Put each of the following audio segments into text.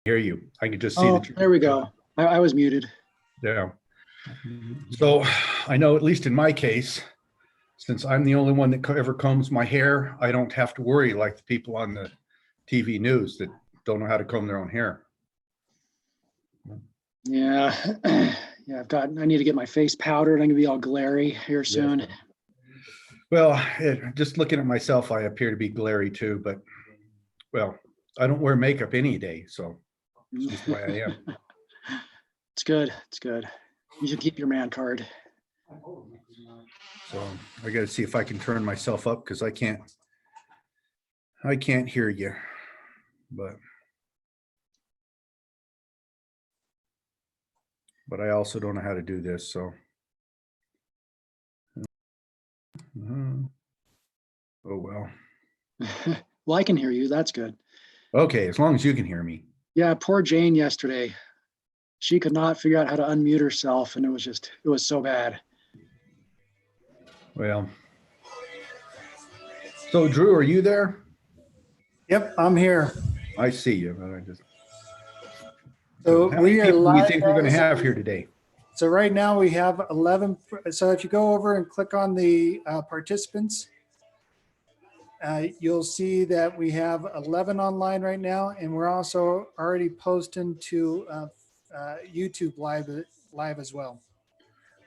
hear you. I could just see Oh, that. there we go. I was muted. Yeah. So I know, at least in my case, since I'm the only one that ever combs my hair, I don't have to worry like the people on the TV news that don't know how to comb their own hair. Yeah. Yeah, I need to get my face powdered. I'm gonna be all glary here soon. Yes. Well, just looking at myself, I appear to be glary too, but well, I don't wear makeup any day, so it's just the way I am. It's good. It's good. You should keep your man card. So I got to see if I can turn myself up because I can't hear you, but I also don't know how to do this. So, oh well. Well, I can hear you. That's good. Okay, as long as you can hear me. Yeah, poor Jane yesterday. She could not figure out how to unmute herself, and it was so bad. Well, so Drew, are you there? Yep, I'm here. I see you. But I just. So how many we are people do you live, think we're going to guys. have here today? So right now we have 11. So if you go over and click on the participants, you'll see that we have 11 online right now, and we're also already posting to YouTube live as well.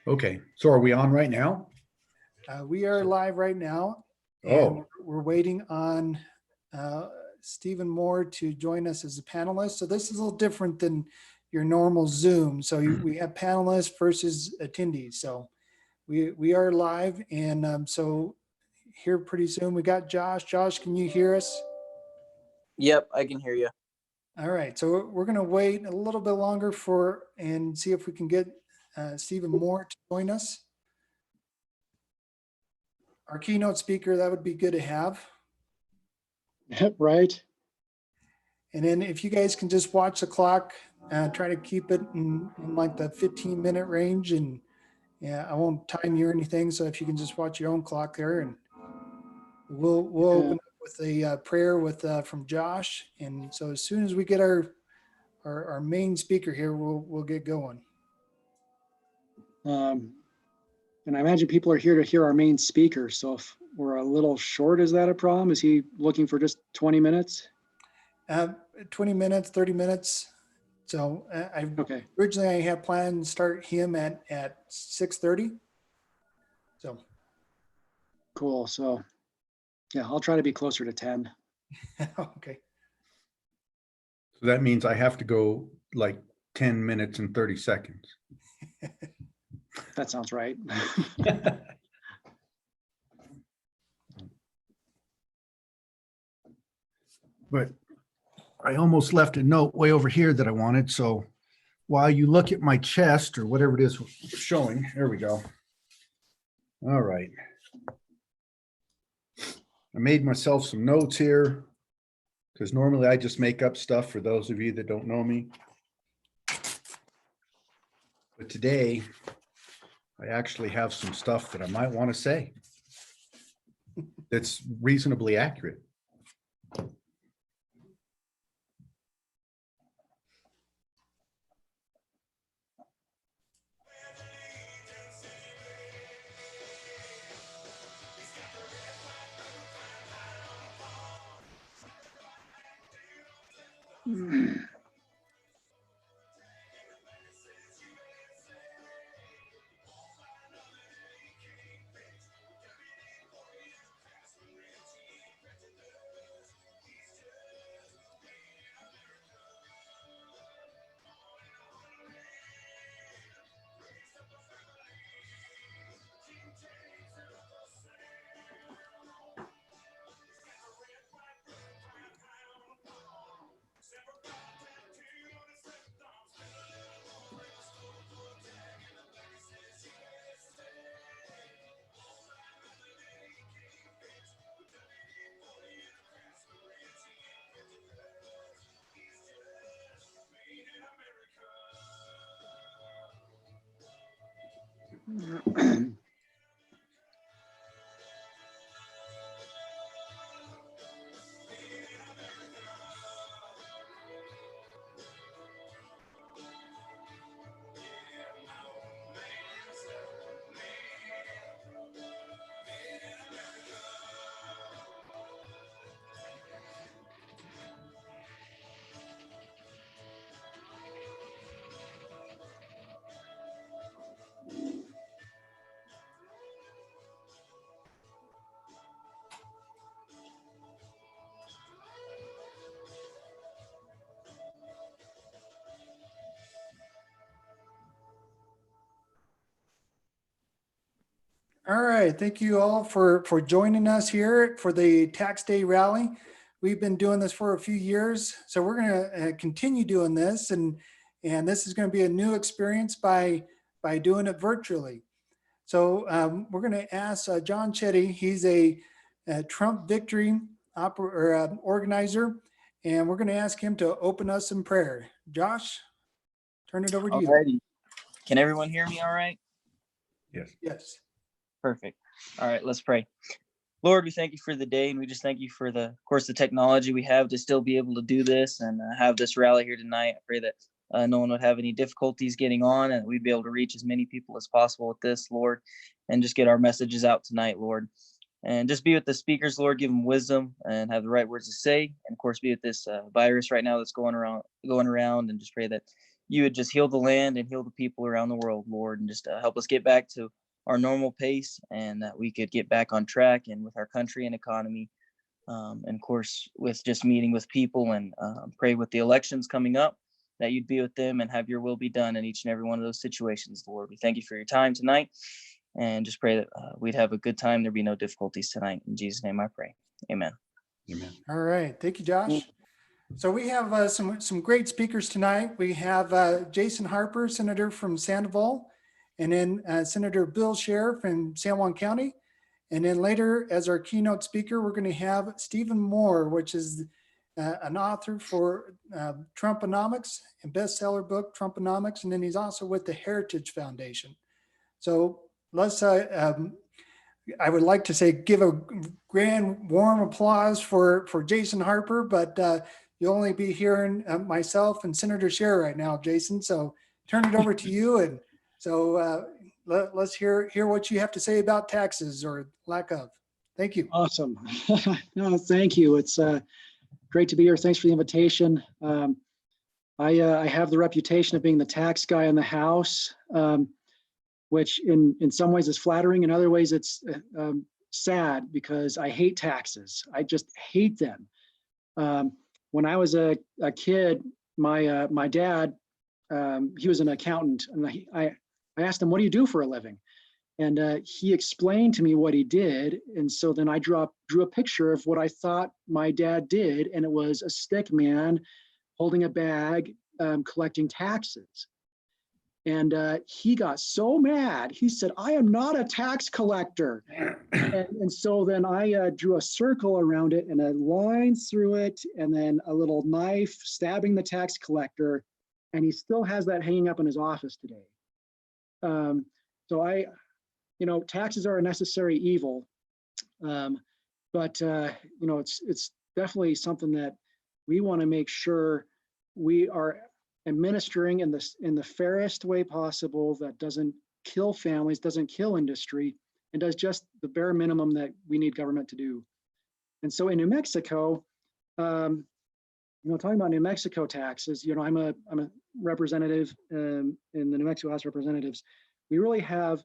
Okay, so are we on right now? We are live right now, and Oh, we're waiting on Stephen Moore to join us as a panelist. So this is a little different than your normal Zoom. So we have panelists versus attendees. So we are live, and so here pretty soon we got Josh. Josh, can you hear us? Yep, I can hear you. All right, so we're going to wait a little bit longer and see if we can get Stephen Moore to join us. Our keynote speaker, that would be good to have. Right. And then if you guys can just watch the clock, try to keep it in like the 15-minute range, and yeah, I won't time you or anything. So if you can just watch your own clock there, and we'll open up with a prayer from Josh. And so as soon as we get our main speaker here, we'll get going. And I imagine people are here to hear our main speaker. So if we're a little short, is that a problem? Is he looking for just 20 minutes? 20 minutes, 30 minutes. So Okay. Originally I had planned to start him at 6:30. So Cool. So yeah, I'll try to be closer to 10. okay. so that means I have to go like 10 minutes and 30 seconds. That sounds right. But I almost left a note way over here that I wanted. So while you look at my chest or whatever it is showing, there we go. All right. I made myself some notes here because normally I just make up stuff for those of you that don't know me. But today I actually have some stuff that I might want to say that's reasonably accurate. All right, thank you all for joining us here for the Tax Day Rally. We've been doing this for a few years, so we're going to continue doing this, and this is going to be a new experience by doing it virtually. So we're going to ask John Chetty. He's a Trump victory organizer, and we're going to ask him to open us in prayer. Josh, turn it over to you. Alrighty. Can everyone hear me all right? Yes. Yes. Perfect. All right, let's pray. Lord, we thank you for the day, and we just thank you for of course, the technology we have to still be able to do this and have this rally here tonight. I pray that no one would have any difficulties getting on, and we'd be able to reach as many people as possible with this, Lord, and just get our messages out tonight, Lord. And just be with the speakers, Lord, give them wisdom and have the right words to say. And of course, be with this virus right now that's going around, and just pray that you would just heal the land and heal the people around the world, Lord, and just help us get back to our normal pace, and that we could get back on track and with our country and economy. And of course, with just meeting with people and pray with the elections coming up, that you'd be with them and have your will be done in each and every one of those situations, Lord. We thank you for your time tonight, and just pray that we'd have a good time. There'd be no difficulties tonight. In Jesus' name I pray. Amen. Amen. All right. Thank you, Josh. So we have some great speakers tonight. We have Jason Harper, Senator from Sandoval, and then Senator Bill Scher from San Juan County. And then later, as our keynote speaker, we're going to have Stephen Moore, which is an author for Trumponomics and bestseller book, Trumponomics. And then he's also with the Heritage Foundation. So let's, I would like to say, give a grand warm applause for Jason Harper, but you'll only be hearing myself and Senator Scher right now, Jason. So turn it over to you. And so let's hear what you have to say about taxes or lack of. Thank you. Awesome. No, thank you. It's great to be here. Thanks for the invitation. I have the reputation of being the tax guy in the House, which in some ways is flattering. In other ways, it's sad because I hate taxes. I just hate them. When I was a kid, my dad, he was an accountant, and I asked him, "What do you do for a living?" And he explained to me what he did. And so then I drew a picture of what I thought my dad did. And it was a stick man holding a bag, collecting taxes. And he got so mad. He said, "I am not a tax collector." And so then I drew a circle around it and a line through it, and then a little knife stabbing the tax collector. And he still has that hanging up in his office today. So taxes are a necessary evil, but it's definitely something that we want to make sure we are administering in the fairest way possible, that doesn't kill families, doesn't kill industry, and does just the bare minimum that we need government to do. And so in New Mexico, talking about New Mexico taxes, I'm a representative in the New Mexico House of Representatives. We really have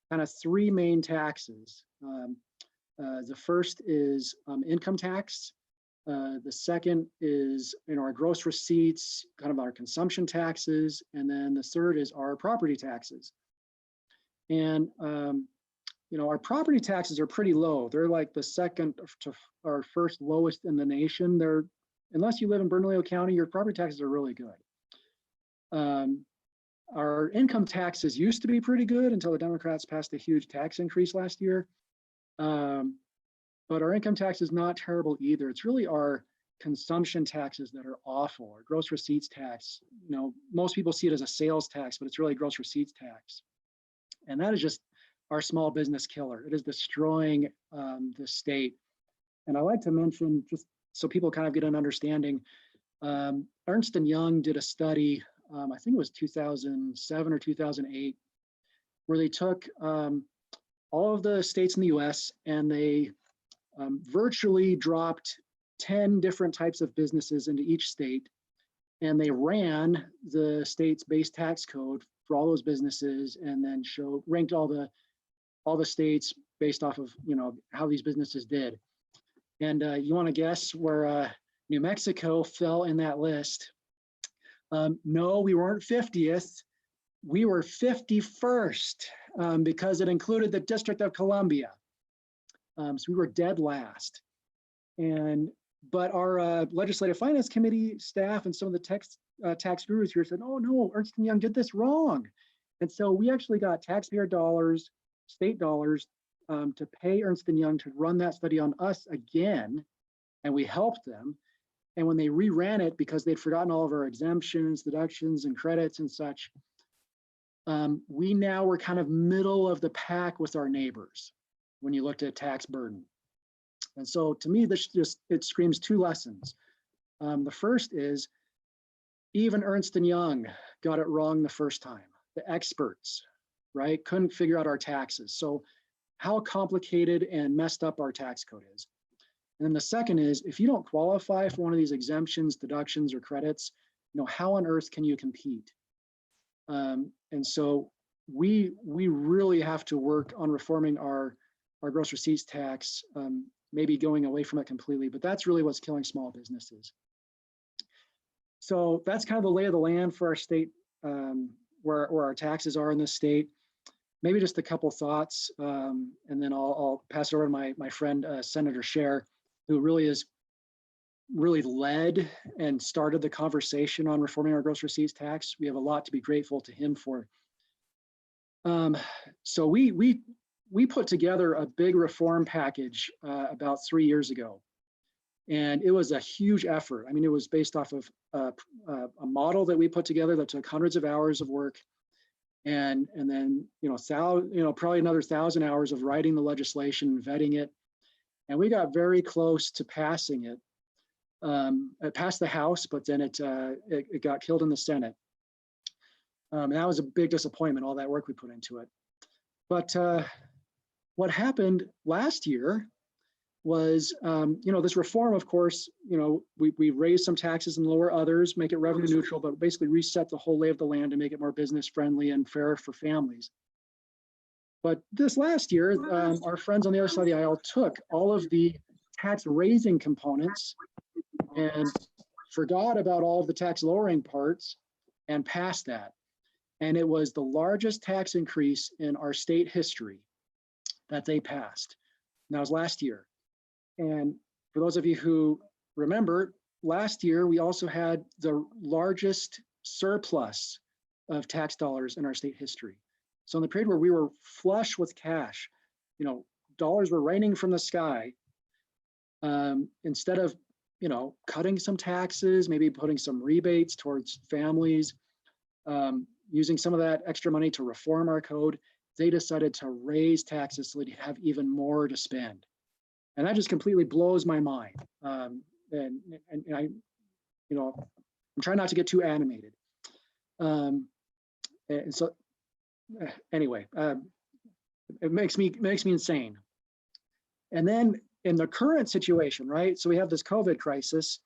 kind of three main taxes. The first is income tax. The second is our gross receipts, kind of our consumption taxes, and then the third is our property taxes. And our property taxes are pretty low. They're like the second to our first lowest in the nation. Unless you live in Bernalillo County, your property taxes are really good. Our income taxes used to be pretty good until the Democrats passed a huge tax increase last year. But our income tax is not terrible either. It's really our consumption taxes that are awful. Our gross receipts tax, most people see it as a sales tax, but it's really gross receipts tax. And that is just our small business killer. It is destroying the state. And I like to mention, just so people kind of get an understanding, Ernst & Young did a study, I think it was 2007 or 2008, where they took all of the states in the US and they virtually dropped 10 different types of businesses into each state. And they ran the state's base tax code for all those businesses, and then ranked all the states based off of how these businesses did. And you want to guess where New Mexico fell in that list? No, we weren't 50th. we were 51st because it included the District of Columbia. So we were dead last. But our Legislative Finance Committee staff and some of the tax gurus here said, oh no, Ernst & Young did this wrong. And so we actually got taxpayer dollars, state dollars, to pay Ernst & Young to run that study on us again. And we helped them. And when they reran it, because they'd forgotten all of our exemptions, deductions, and credits and such, we now were kind of middle of the pack with our neighbors when you looked at tax burden. And so to me, it screams two lessons. The first is even Ernst & Young got it wrong the first time. The experts, right, couldn't figure out our taxes. So how complicated and messed up our tax code is. And then the second is, if you don't qualify for one of these exemptions, deductions, or credits, how on earth can you compete? And so we really have to work on reforming our gross receipts tax, maybe going away from it completely, but that's really what's killing small businesses. So that's kind of the lay of the land for our state, where our taxes are in this state. Maybe just a couple thoughts, and then I'll pass it over to my friend, Senator Scher, who really led and started the conversation on reforming our gross receipts tax. We have a lot to be grateful to him for. So we put together a big reform package about 3 years ago, and it was a huge effort. I mean, it was based off of a model that we put together that took hundreds of hours of work, and then probably another 1,000 hours of writing the legislation, vetting it, and we got very close to passing it. It passed the House, but then it got killed in the Senate. And that was a big disappointment, all that work we put into it. But what happened last year was, this reform, of course, we raised some taxes and lower others, make it revenue neutral, but basically reset the whole lay of the land to make it more business friendly and fair for families. But this last year, our friends on the other side of the aisle took all of the tax raising components and forgot about all of the tax lowering parts and passed that. And it was the largest tax increase in our state history that they passed. And that was last year. And for those of you who remember, last year, we also had the largest surplus of tax dollars in our state history. So in the period where we were flush with cash, dollars were raining from the sky, instead of, cutting some taxes, maybe putting some rebates towards families, using some of that extra money to reform our code, they decided to raise taxes so they'd have even more to spend. And that just completely blows my mind. And I, I'm trying not to get too animated. And so anyway, it makes me insane. And then in the current situation, right? So we have this COVID crisis,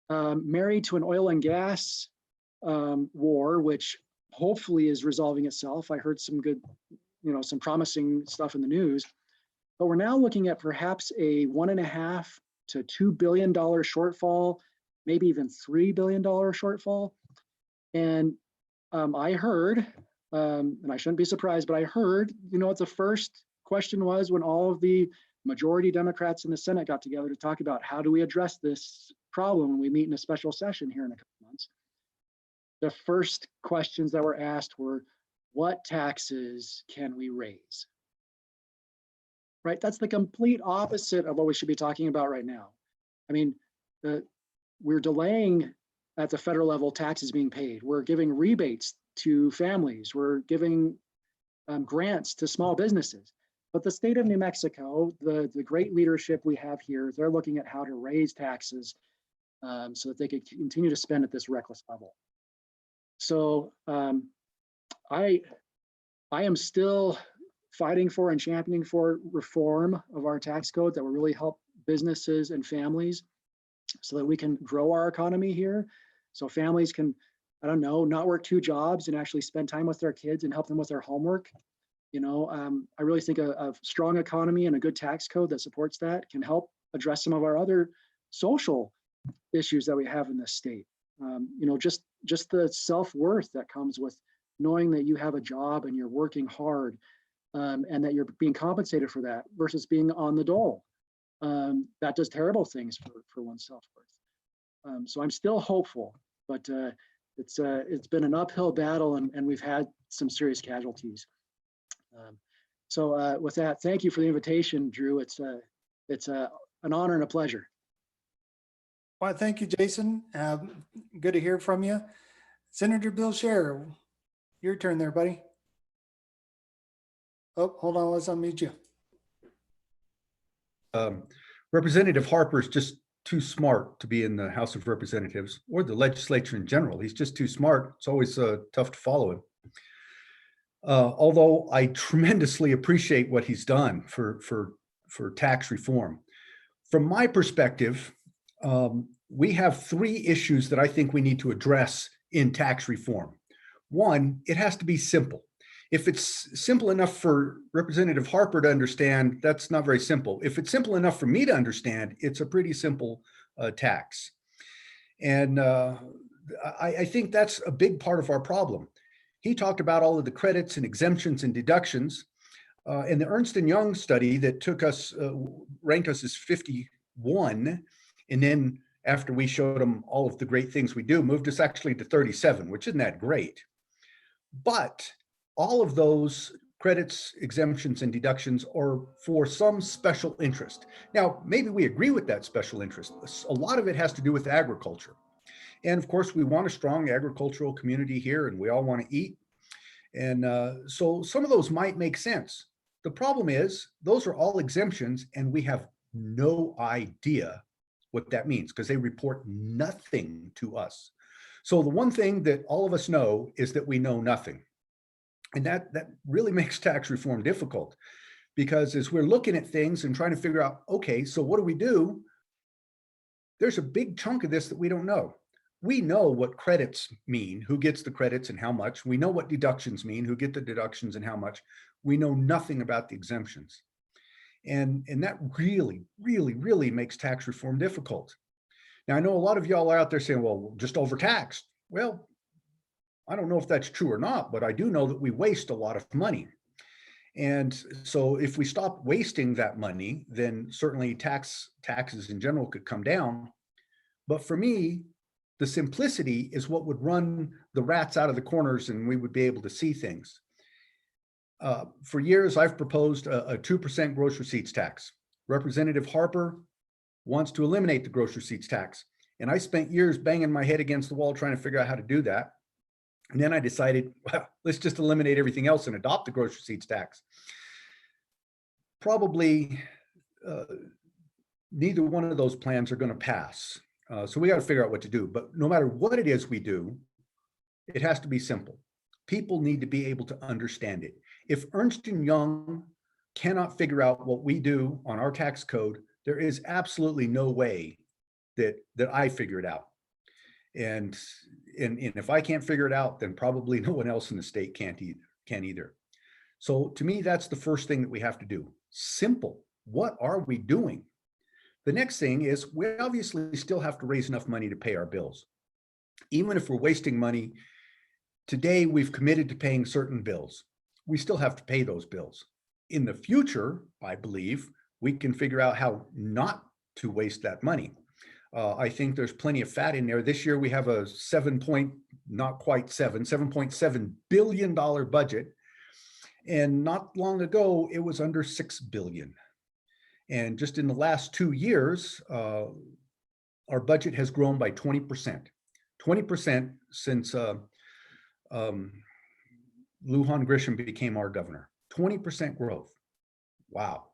married to an oil and gas war, which hopefully is resolving itself. I heard some good, some promising stuff in the news, but we're now looking at perhaps a $1.5 to $2 billion shortfall, maybe even $3 billion shortfall. And I heard, and I shouldn't be surprised, but I heard, what the first question was when all of the majority Democrats in the Senate got together to talk about how do we address this problem when we meet in a special session here in a couple months. The first questions that were asked were, what taxes can we raise? Right, that's the complete opposite of what we should be talking about right now. I mean, we're delaying at the federal level taxes being paid. We're giving rebates to families. We're giving grants to small businesses. But the state of New Mexico, the great leadership we have here, they're looking at how to raise taxes so that they could continue to spend at this reckless level. So I am still fighting for and championing for reform of our tax code that will really help businesses and families so that we can grow our economy here. So families can, not work 2 jobs and actually spend time with their kids and help them with their homework. I really think a strong economy and a good tax code that supports that can help address some of our other social issues that we have in this state. Just the self-worth that comes with knowing that you have a job and you're working hard, and that you're being compensated for that versus being on the dole. That does terrible things for one's self-worth. So I'm still hopeful, but it's been an uphill battle, and we've had some serious casualties. So with that, thank you for the invitation, Drew. It's an honor and a pleasure. Well, thank you, Jason. Good to hear from you. Senator Bill Scher, your turn there, buddy. Oh, hold on, let's unmute you. Representative Harper is just too smart to be in the House of Representatives or the legislature in general. He's just too smart. It's always tough to follow him. Although I tremendously appreciate what he's done for tax reform. From my perspective, we have three issues that I think we need to address in tax reform. One, it has to be simple. If it's simple enough for Representative Harper to understand, that's not very simple. If it's simple enough for me to understand, it's a pretty simple tax. And I think that's a big part of our problem. He talked about all of the credits and exemptions and deductions. And the Ernst & Young study that took us, ranked us as 51, and then after we showed them all of the great things we do, moved us actually to 37, which isn't that great. But all of those credits, exemptions, and deductions are for some special interest. Now, maybe we agree with that special interest. A lot of it has to do with agriculture. And of course, we want a strong agricultural community here, and we all want to eat. And so some of those might make sense. The problem is, those are all exemptions, and we have no idea what that means because they report nothing to us. So the one thing that all of us know is that we know nothing. And that really makes tax reform difficult, because as we're looking at things and trying to figure out, okay, so what do? There's a big chunk of this that we don't know. We know what credits mean, who gets the credits and how much. We know what deductions mean, who get the deductions and how much. We know nothing about the exemptions. And that really, really, really makes tax reform difficult. Now, I know a lot of y'all are out there saying, well, just overtaxed. Well, I don't know if that's true or not, but I do know that we waste a lot of money. And so if we stop wasting that money, then certainly taxes in general could come down. But for me, the simplicity is what would run the rats out of the corners, and we would be able to see things. For years, I've proposed a 2% gross receipts tax. Representative Harper wants to eliminate the gross receipts tax. And I spent years banging my head against the wall trying to figure out how to do that. And then I decided, well, let's just eliminate everything else and adopt the gross receipts tax. Probably neither one of those plans are going to pass. So we got to figure out what to do. But no matter what it is we do, it has to be simple. People need to be able to understand it. If Ernst & Young cannot figure out what we do on our tax code, there is absolutely no way that I figure it out. And if I can't figure it out, then probably no one else in the state can either. So to me, that's the first thing that we have to do. Simple. What are we doing? The next thing is we obviously still have to raise enough money to pay our bills. Even if we're wasting money, today we've committed to paying certain bills. We still have to pay those bills. In the future, I believe, we can figure out how not to waste that money. I think there's plenty of fat in there. This year we have a $7.7 billion budget. And not long ago, it was under $6 billion. And just in the last 2 years, our budget has grown by 20%. 20% since Lujan Grisham became our governor. 20% growth. Wow.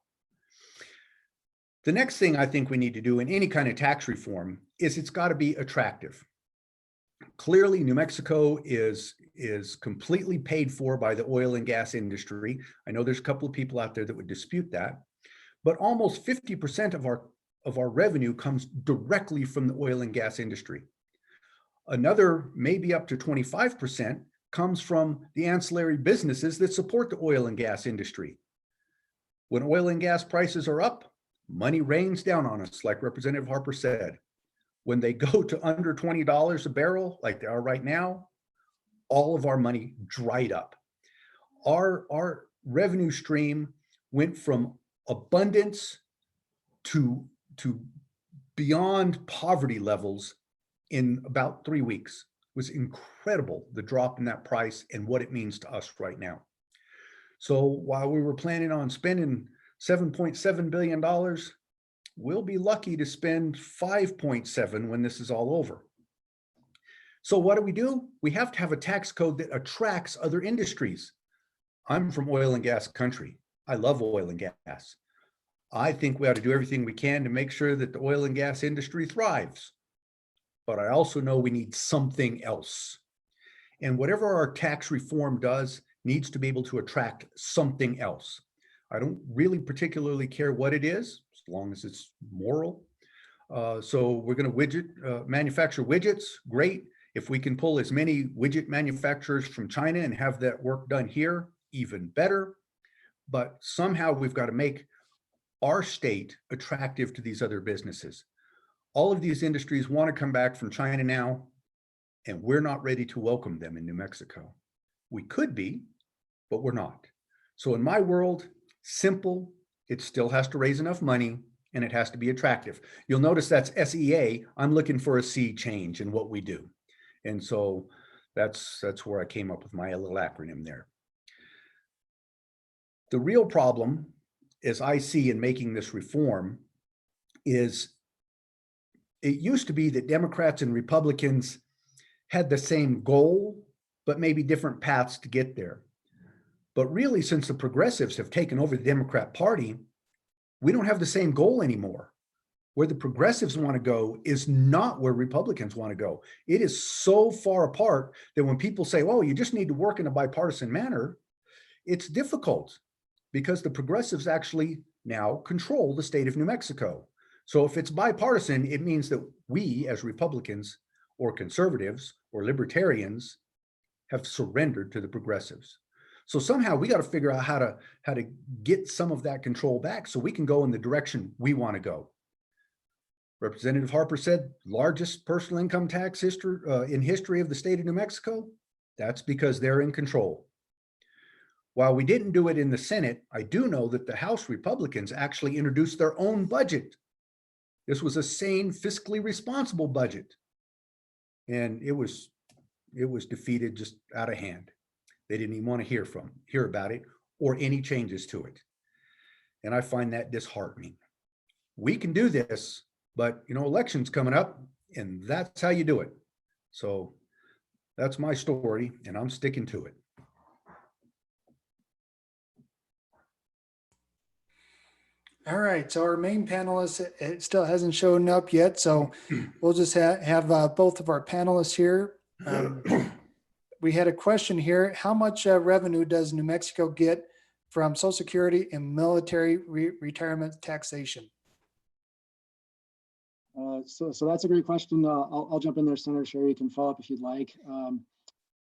The next thing I think we need to do in any kind of tax reform is it's got to be attractive. Clearly, New Mexico is completely paid for by the oil and gas industry. I know there's a couple of people out there that would dispute that, but almost 50% of our revenue comes directly from the oil and gas industry. Another, maybe up to 25%, comes from the ancillary businesses that support the oil and gas industry. When oil and gas prices are up, money rains down on us, like Representative Harper said. When they go to under $20 a barrel, like they are right now, all of our money dried up. Our revenue stream went from abundance to beyond poverty levels in about 3 weeks. It was incredible, the drop in that price and what it means to us right now. So while we were planning on spending $7.7 billion, we'll be lucky to spend 5.7 when this is all over. So what do? We have to have a tax code that attracts other industries. I'm from oil and gas country. I love oil and gas. I think we ought to do everything we can to make sure that the oil and gas industry thrives. But I also know we need something else. And whatever our tax reform does needs to be able to attract something else. I don't really particularly care what it is, as long as it's moral. So we're going to manufacture widgets. Great. If we can pull as many widget manufacturers from China and have that work done here, even better. But somehow we've got to make our state attractive to these other businesses. All of these industries want to come back from China now, and we're not ready to welcome them in New Mexico. We could be, but we're not. So in my world, simple, it still has to raise enough money and it has to be attractive. You'll notice that's SEA. I'm looking for a C change in what we do. And so that's where I came up with my little acronym there. The real problem, as I see in making this reform, is it used to be that Democrats and Republicans had the same goal, but maybe different paths to get there. But really, since the progressives have taken over the Democrat Party, we don't have the same goal anymore. Where the progressives want to go is not where Republicans want to go. It is so far apart that when people say, oh, you just need to work in a bipartisan manner, it's difficult because the progressives actually now control the state of New Mexico. So if it's bipartisan, it means that we as Republicans or conservatives or libertarians have surrendered to the progressives. So somehow we got to figure out how to get some of that control back so we can go in the direction we want to go. Representative Harper said, largest personal income tax in history of the state of New Mexico. That's because they're in control. While we didn't do it in the Senate, I do know that the House Republicans actually introduced their own budget. This was a sane, fiscally responsible budget. And it was defeated just out of hand. They didn't even want to hear about it or any changes to it. And I find that disheartening. We can do this, but elections coming up and that's how you do it. So that's my story and I'm sticking to it. All right, so our main panelist, it still hasn't shown up yet, so we'll just have both of our panelists here. We had a question here. How much revenue does New Mexico get from Social Security and military retirement taxation? So that's a great question. I'll jump in there, Senator Sherry. You can follow up if you'd like.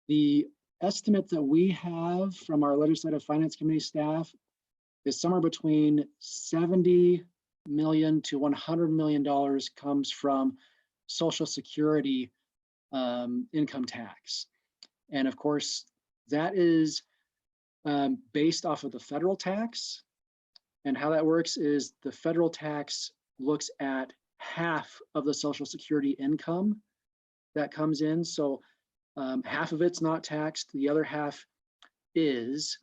The estimate that we have from our Legislative Finance Committee staff is somewhere between $70 million to $100 million comes from Social Security income tax. And of course, that is based off of the federal tax. And how that works is the federal tax looks at half of the Social Security income that comes in. So half of it's not taxed, the other half is.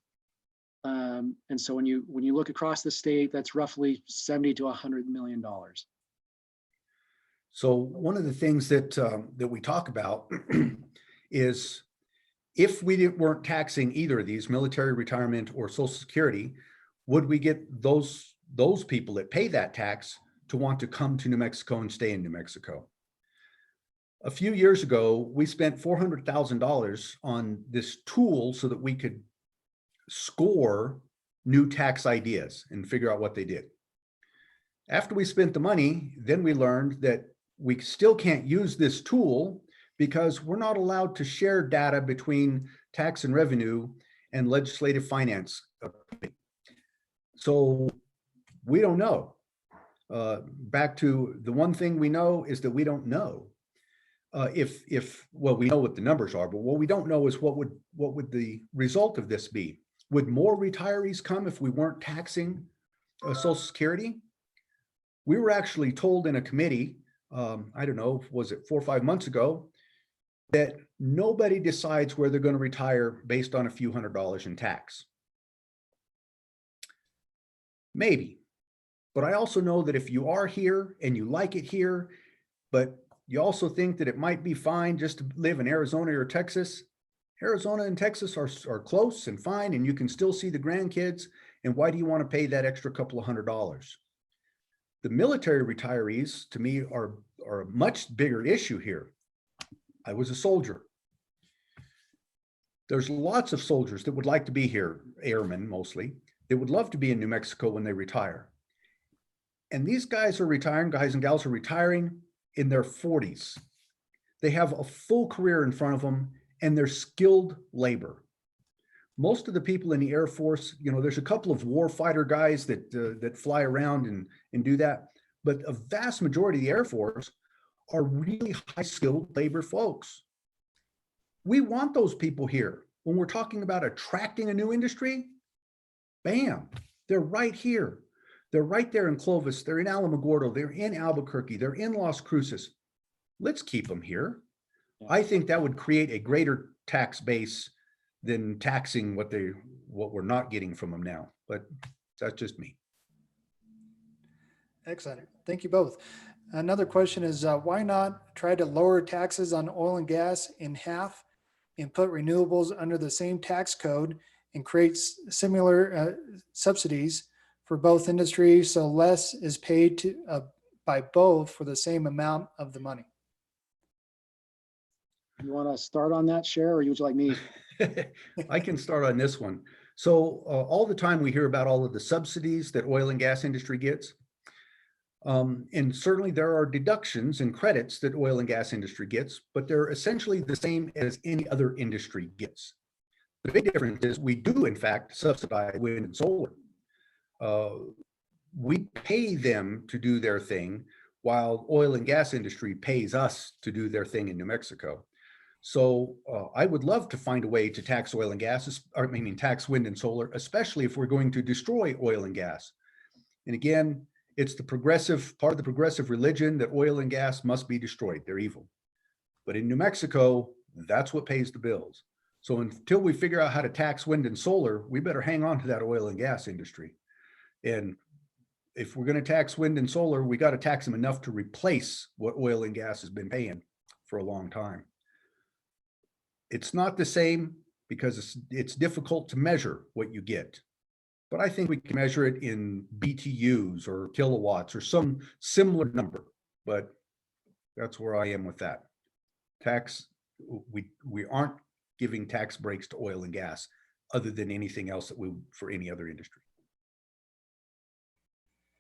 And so when you look across the state, that's roughly $70 to $100 million. So one of the things that we talk about is if we weren't taxing either of these, military retirement or Social Security, would we get those people that pay that tax to want to come to New Mexico and stay in New Mexico? A few years ago, we spent $400,000 on this tool so that we could score new tax ideas and figure out what they did. After we spent the money, then we learned that we still can't use this tool because we're not allowed to share data between tax and revenue and legislative finance. So we don't know. Back to the one thing we know is that we don't know. well, we know what the numbers are, but what we don't know is what would the result of this be? Would more retirees come if we weren't taxing Social Security? We were actually told in a committee, I don't know, was it 4 or 5 months ago, that nobody decides where they're going to retire based on a few $100s in tax. Maybe. But I also know that if you are here and you like it here, but you also think that it might be fine just to live in Arizona or Texas, Arizona and Texas are close and fine, and you can still see the grandkids. And why do you want to pay that extra couple of $100s? The military retirees, to me, are a much bigger issue here. I was a soldier. There's lots of soldiers that would like to be here, airmen mostly, that would love to be in New Mexico when they retire. And these guys are retiring, guys and gals are retiring in their 40s. They have a full career in front of them, and they're skilled labor. Most of the people in the Air Force, there's a couple of warfighter guys that fly around and do that, but a vast majority of the Air Force are really high-skilled labor folks. We want those people here. When we're talking about attracting a new industry, bam, they're right here. They're right there in Clovis. They're in Alamogordo. They're in Albuquerque. They're in Las Cruces. Let's keep them here. I think that would create a greater tax base than taxing what we're not getting from them now. But that's just me. Excellent. Thank you both. Another question is, why not try to lower taxes on oil and gas in half and put renewables under the same tax code and create similar subsidies for both industries, so less is paid by both for the same amount of the money? You want to start on that, Cher, or would you like me? I can start on this one. So all the time we hear about all of the subsidies that oil and gas industry gets. And certainly there are deductions and credits that oil and gas industry gets, but they're essentially the same as any other industry gets. The big difference is we do, in fact, subsidize wind and solar. We pay them to do their thing, while oil and gas industry pays us to do their thing in New Mexico. So I would love to find a way to tax oil and gas, tax wind and solar, especially if we're going to destroy oil and gas. And again, it's the progressive part of the progressive religion that oil and gas must be destroyed. They're evil. But in New Mexico, that's what pays the bills. So until we figure out how to tax wind and solar, we better hang on to that oil and gas industry. And if we're going to tax wind and solar, we got to tax them enough to replace what oil and gas has been paying for a long time. It's not the same because it's difficult to measure what you get. But I think we can measure it in BTUs or kilowatts or some similar number. But that's where I am with that. Tax, we aren't giving tax breaks to oil and gas other than anything else that we for any other industry.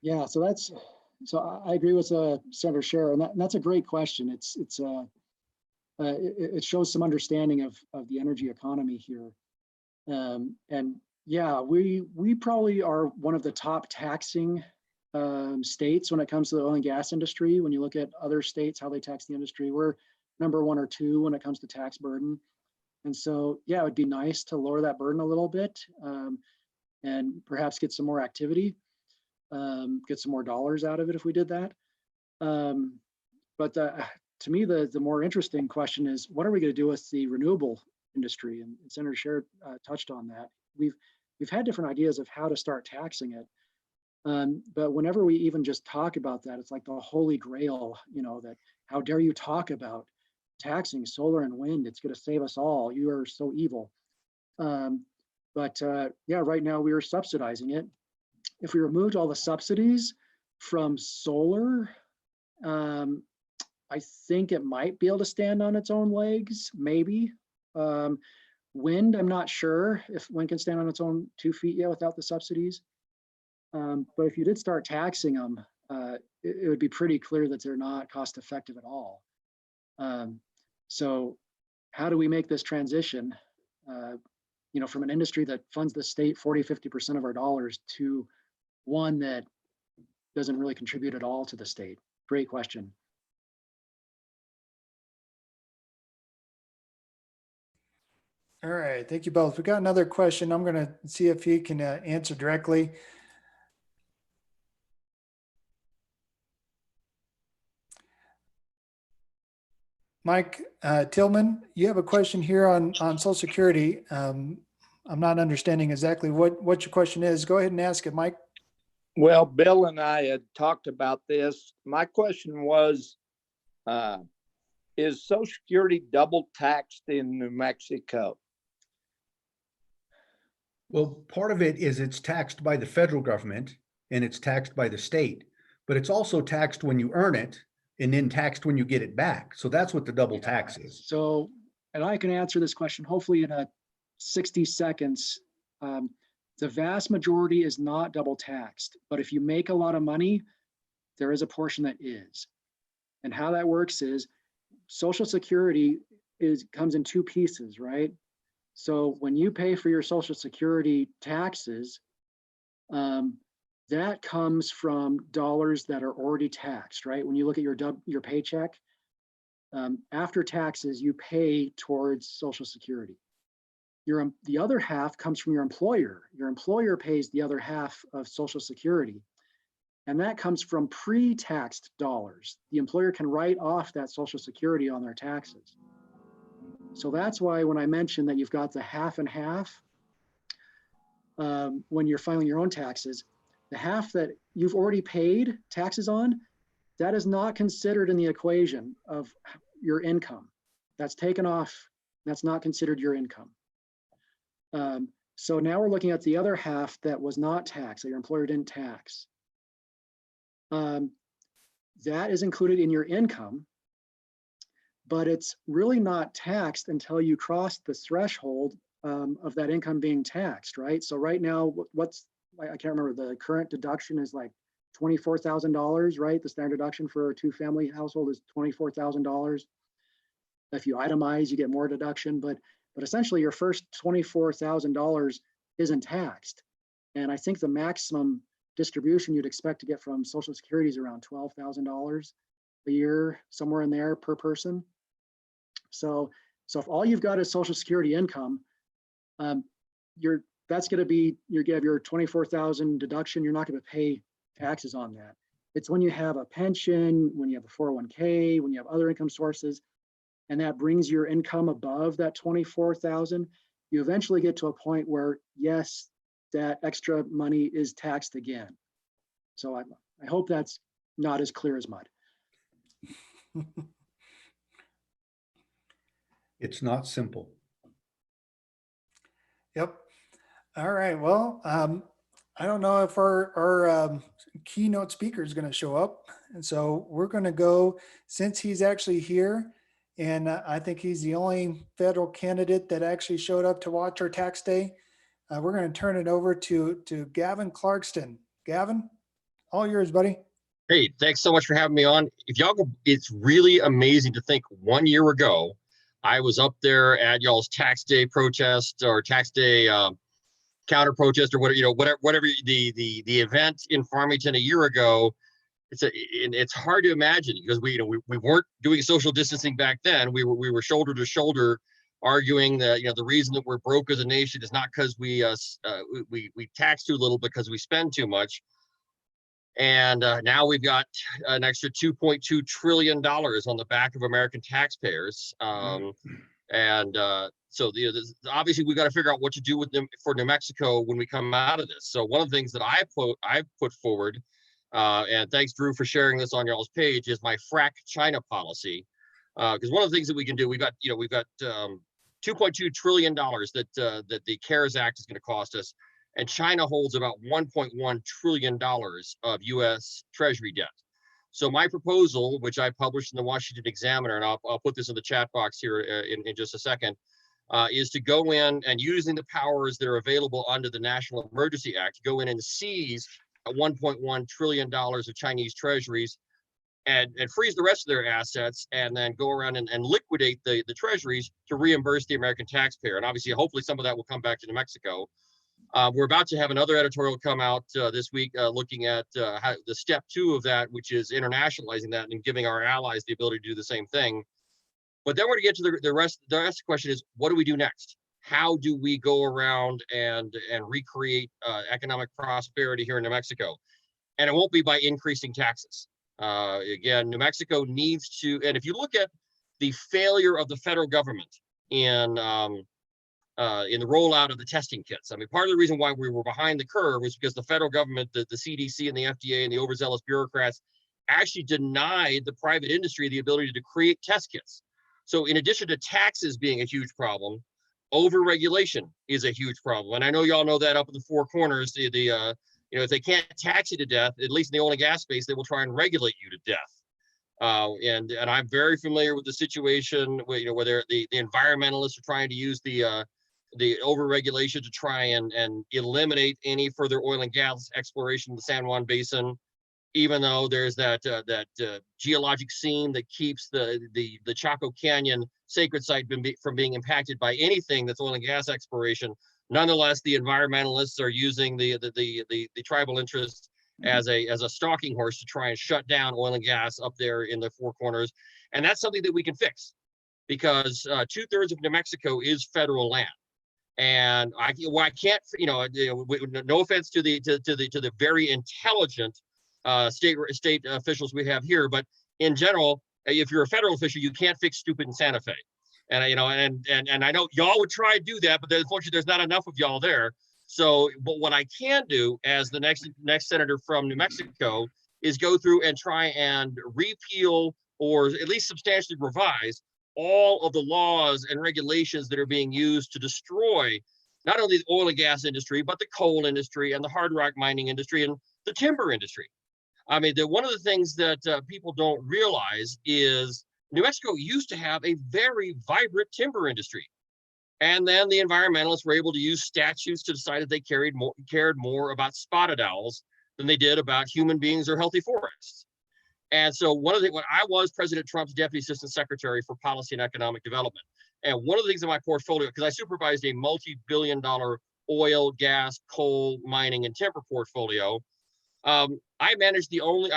Yeah, so I agree with Senator Cher, and that's a great question. It shows some understanding of the energy economy here. And yeah, we probably are one of the top taxing states when it comes to the oil and gas industry. When you look at other states, how they tax the industry, we're number 1 or 2 when it comes to tax burden. And so, yeah, it would be nice to lower that burden a little bit and perhaps get some more activity, get some more dollars out of it if we did that. But to me, the more interesting question is, what are we going to do with the renewable industry? And Senator Cher touched on that. We've had different ideas of how to start taxing it. But whenever we even just talk about that, it's like the holy grail, that how dare you talk about taxing solar and wind? It's going to save us all. You are so evil. But yeah, right now we are subsidizing it. If we removed all the subsidies from solar, I think it might be able to stand on its own legs, maybe. Wind, I'm not sure if wind can stand on its own 2 feet yet without the subsidies. But if you did start taxing them, it would be pretty clear that they're not cost effective at all. So how do we make this transition, from an industry that funds the state 40–50% of our dollars to one that doesn't really contribute at all to the state? Great question. All right, thank you both. We got another question. I'm going to see if he can answer directly. Mike Tillman, you have a question here on Social Security. I'm not understanding exactly what your question is. Go ahead and ask it, Mike. Well, Bill and I had talked about this. My question was, is Social Security double taxed in New Mexico? Well, part of it is it's taxed by the federal government and it's taxed by the state, but it's also taxed when you earn it and then taxed when you get it back. So that's what the double tax is. So, and I can answer this question hopefully in 60 seconds. The vast majority is not double taxed, but if you make a lot of money, there is a portion that is. And how that works is Social Security comes in two pieces, right? So when you pay for your Social Security taxes, that comes from dollars that are already taxed, right? When you look at your paycheck, after taxes, you pay towards Social Security. The other half comes from your employer. Your employer pays the other half of Social Security. And that comes from pre-taxed dollars. The employer can write off that Social Security on their taxes. So that's why when I mentioned that you've got the half and half, when you're filing your own taxes, the half that you've already paid taxes on, that is not considered in the equation of your income. That's taken off. That's not considered your income. So now we're looking at the other half that was not taxed, that your employer didn't tax. That is included in your income, but it's really not taxed until you cross the threshold of that income being taxed, right? So right now, I can't remember, the current deduction is like $24,000, right? The standard deduction for a two-family household is $24,000. If you itemize, you get more deduction, but essentially your first $24,000 isn't taxed. And I think the maximum distribution you'd expect to get from Social Security is around $12,000 a year, somewhere in there per person. So if all you've got is Social Security income, that's going to be, you have your 24,000 deduction. You're not going to pay taxes on that. It's when you have a pension, when you have a 401k, when you have other income sources, and that brings your income above that 24,000, you eventually get to a point where, yes, that extra money is taxed again. So I hope that's not as clear as mud. It's not simple. Yep. All right. Well, I don't know if our keynote speaker is going to show up. And so we're going to go, since he's actually here, and I think he's the only federal candidate that actually showed up to watch our tax day. We're going to turn it over to Gavin Clarkston. Gavin, all yours, buddy. Hey, thanks so much for having me on. If y'all go, it's really amazing to think 1 year ago, I was up there at y'all's tax day protest or tax day counter protest or whatever, whatever the event in Farmington a year ago. It's hard to imagine because we weren't doing social distancing back then. We were shoulder to shoulder arguing that the reason that we're broke as a nation is not because we tax too little, because we spend too much. And now we've got an extra $2.2 trillion on the back of American taxpayers. So obviously we've got to figure out what to do with them for New Mexico when we come out of this. So one of the things that I've put forward, and thanks Drew for sharing this on y'all's page, is my frack China policy. Because one of the things that we can do, we've got $2.2 trillion that the CARES Act is going to cost us. And China holds about $1.1 trillion of U.S. Treasury debt. So my proposal, which I published in the Washington Examiner, and I'll put this in the chat box here in just a second, is to go in and, using the powers that are available under the National Emergency Act, go in and seize $1.1 trillion of Chinese treasuries and freeze the rest of their assets, and then go around and liquidate the treasuries to reimburse the American taxpayer. And obviously, hopefully some of that will come back to New Mexico. We're about to have another editorial come out this week looking at how the step 2 of that, which is internationalizing that and giving our allies the ability to do the same thing. But then we're going to get to the rest. The rest of the question is, what do we do next? how do we go around and recreate economic prosperity here in New Mexico? And it won't be by increasing taxes. Again, New Mexico needs to, and if you look at the failure of the federal government in the rollout of the testing kits, I mean, part of the reason why we were behind the curve was because the federal government, the CDC and the FDA and the overzealous bureaucrats actually denied the private industry the ability to create test kits. So in addition to taxes being a huge problem, over-regulation is a huge problem. And I know y'all know that up in the Four Corners, you know, if they can't tax you to death, at least in the oil and gas space, they will try and regulate you to death. And I'm very familiar with the situation where, you know, where the environmentalists are trying to use the over-regulation to try and eliminate any further oil and gas exploration in the San Juan Basin, even though there's that geologic seam that keeps the Chaco Canyon sacred site from being impacted by anything that's oil and gas exploration. Nonetheless, the environmentalists are using the tribal interests as a stalking horse to try and shut down oil and gas up there in the Four Corners, and that's something that we can fix, because 2/3 of New Mexico is federal land. And I can't, you know, no offense to the very intelligent state officials we have here, but in general, if you're a federal official, you can't fix stupid in Santa Fe. And you know, and I know y'all would try to do that, but unfortunately, there's not enough of y'all there. So, but what I can do as the next senator from New Mexico is go through and try and repeal or at least substantially revise all of the laws and regulations that are being used to destroy not only the oil and gas industry, but the coal industry and the hard rock mining industry and the timber industry. I mean, one of the things that people don't realize is New Mexico used to have a very vibrant timber industry. And then the environmentalists were able to use statutes to decide that they cared more about spotted owls than they did about human beings or healthy forests. And so when I was President Trump's Deputy Assistant Secretary for Policy and Economic Development. And one of the things in my portfolio, because I supervised a multi-billion-dollar oil, gas, coal, mining, and timber portfolio, I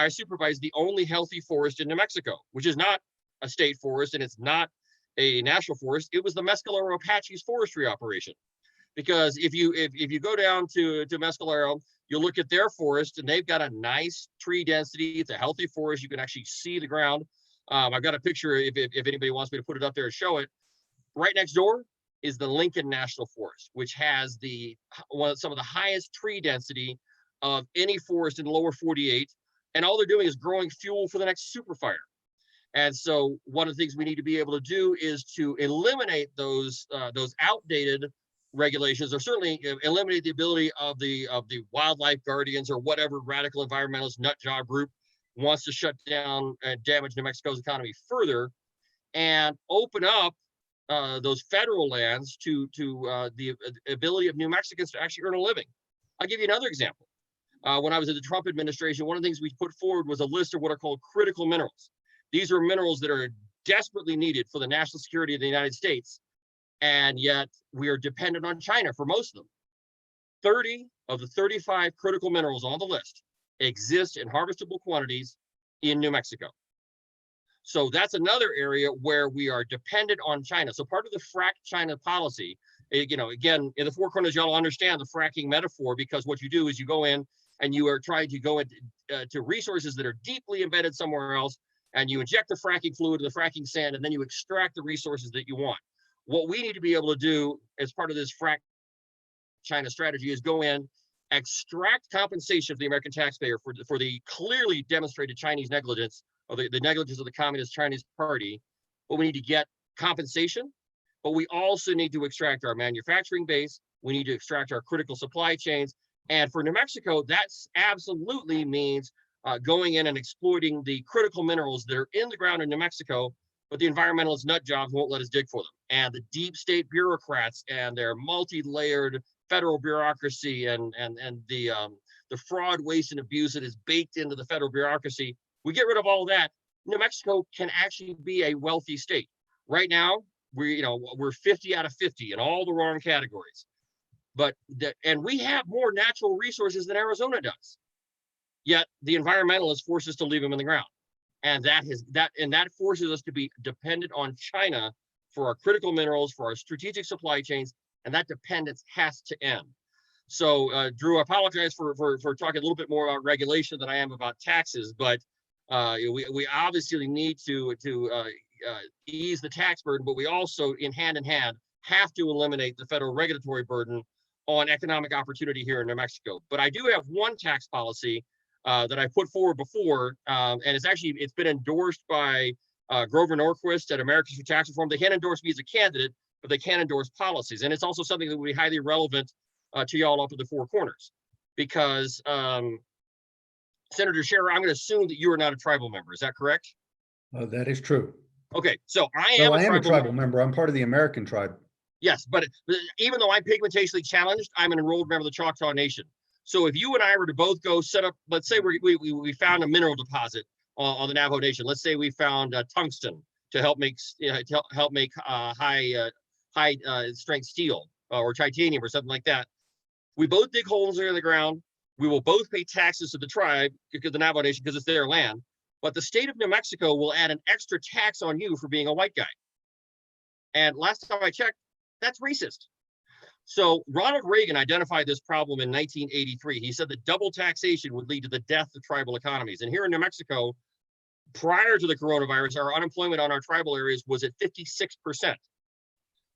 supervised the only healthy forest in New Mexico, which is not a state forest and it's not a national forest. It was the Mescalero Apache's forestry operation. Because if you go down to Mescalero, you'll look at their forest and they've got a nice tree density. It's a healthy forest. You can actually see the ground. I've got a picture if anybody wants me to put it up there and show it. Right next door is the Lincoln National Forest, which has some of the highest tree density of any forest in the lower 48. And all they're doing is growing fuel for the next super fire. And so one of the things we need to be able to do is to eliminate those outdated regulations, or certainly eliminate the ability of the wildlife guardians or whatever radical environmentalist nut job group wants to shut down and damage New Mexico's economy further, and open up those federal lands to the ability of New Mexicans to actually earn a living. I'll give you another example. When I was in the Trump administration, one of the things we put forward was a list of what are called critical minerals. These are minerals that are desperately needed for the national security of the United States, and yet we are dependent on China for most of them. 30 of the 35 critical minerals on the list exist in harvestable quantities in New Mexico. So that's another area where we are dependent on China. So part of the frack China policy, you know, again, in the Four Corners, y'all understand the fracking metaphor, because what you do is you go in and you are trying to go into resources that are deeply embedded somewhere else, and you inject the fracking fluid and the fracking sand, and then you extract the resources that you want. What we need to be able to do as part of this frack China strategy is go in, extract compensation of the American taxpayer for the clearly demonstrated Chinese negligence, or the negligence of the Communist Chinese Party. But we need to get compensation, but we also need to extract our manufacturing base. We need to extract our critical supply chains. And for New Mexico, that absolutely means going in and exploiting the critical minerals that are in the ground in New Mexico, but the environmentalist nut jobs won't let us dig for them. And the deep state bureaucrats and their multi-layered federal bureaucracy and the fraud, waste, and abuse that is baked into the federal bureaucracy, we get rid of all of that, New Mexico can actually be a wealthy state. Right now, we're 50 out of 50 in all the wrong categories. And we have more natural resources than Arizona does. Yet the environmentalists force us to leave them in the ground. And that forces us to be dependent on China for our critical minerals, for our strategic supply chains, and that dependence has to end. So, Drew, I apologize for talking a little bit more about regulation than I am about taxes, but we obviously need to ease the tax burden, but we also, in hand, have to eliminate the federal regulatory burden on economic opportunity here in New Mexico. But I do have one tax policy that I put forward before, and it's been endorsed by Grover Norquist at Americans for Tax Reform. They can't endorse me as a candidate, but they can endorse policies. And it's also something that would be highly relevant to y'all up at the Four Corners. Because Senator Scherer, I'm going to assume that you are not a tribal member. Is that correct? That is true. Okay, so I Well, am I am a tribal member. I'm part of the American tribe. Yes, but even though I'm pigmentationally challenged, I'm an enrolled member of the Choctaw Nation. So if you and I were to both go set up, let's say we found a mineral deposit on the Navajo Nation. Let's say we found tungsten to help make high strength steel or titanium or something like that. We both dig holes in the ground. We will both pay taxes to the tribe, because the Navajo Nation, because it's their land. But the state of New Mexico will add an extra tax on you for being a white guy. And last time I checked, that's racist. So Ronald Reagan identified this problem in 1983. He said that double taxation would lead to the death of tribal economies. And here in New Mexico, prior to the coronavirus, our unemployment on our tribal areas was at 56%.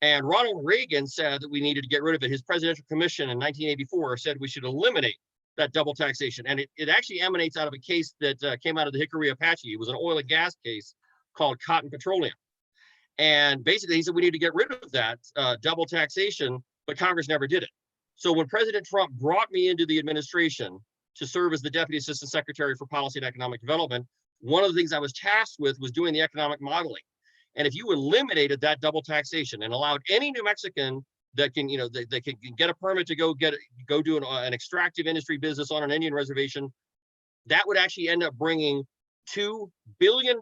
And Ronald Reagan said that we needed to get rid of it. His presidential commission in 1984 said we should eliminate that double taxation. And it actually emanates out of a case that came out of the Hickory Apache. It was an oil and gas case called Cotton Petroleum. And basically, he said we need to get rid of that double taxation, but Congress never did it. So when President Trump brought me into the administration to serve as the Deputy Assistant Secretary for Policy and Economic Development, one of the things I was tasked with was doing the economic modeling. And if you eliminated that double taxation and allowed any New Mexican that can, they can get a permit to go do an extractive industry business on an Indian reservation, that would actually end up bringing $2 billion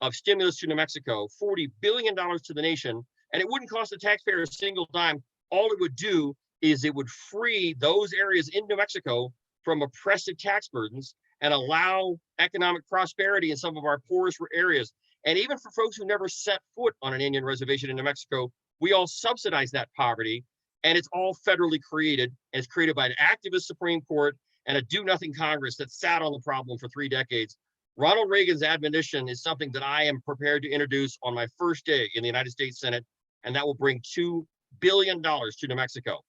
of stimulus to New Mexico, $40 billion to the nation, and it wouldn't cost the taxpayer a single dime. All it would do is it would free those areas in New Mexico from oppressive tax burdens and allow economic prosperity in some of our poorest areas. And even for folks who never set foot on an Indian reservation in New Mexico, we all subsidize that poverty, and it's all federally created, and it's created by an activist Supreme Court and a do-nothing Congress that sat on the problem for 3 decades. Ronald Reagan's admonition is something that I am prepared to introduce on my first day in the United States Senate, and that will bring $2 billion to New Mexico.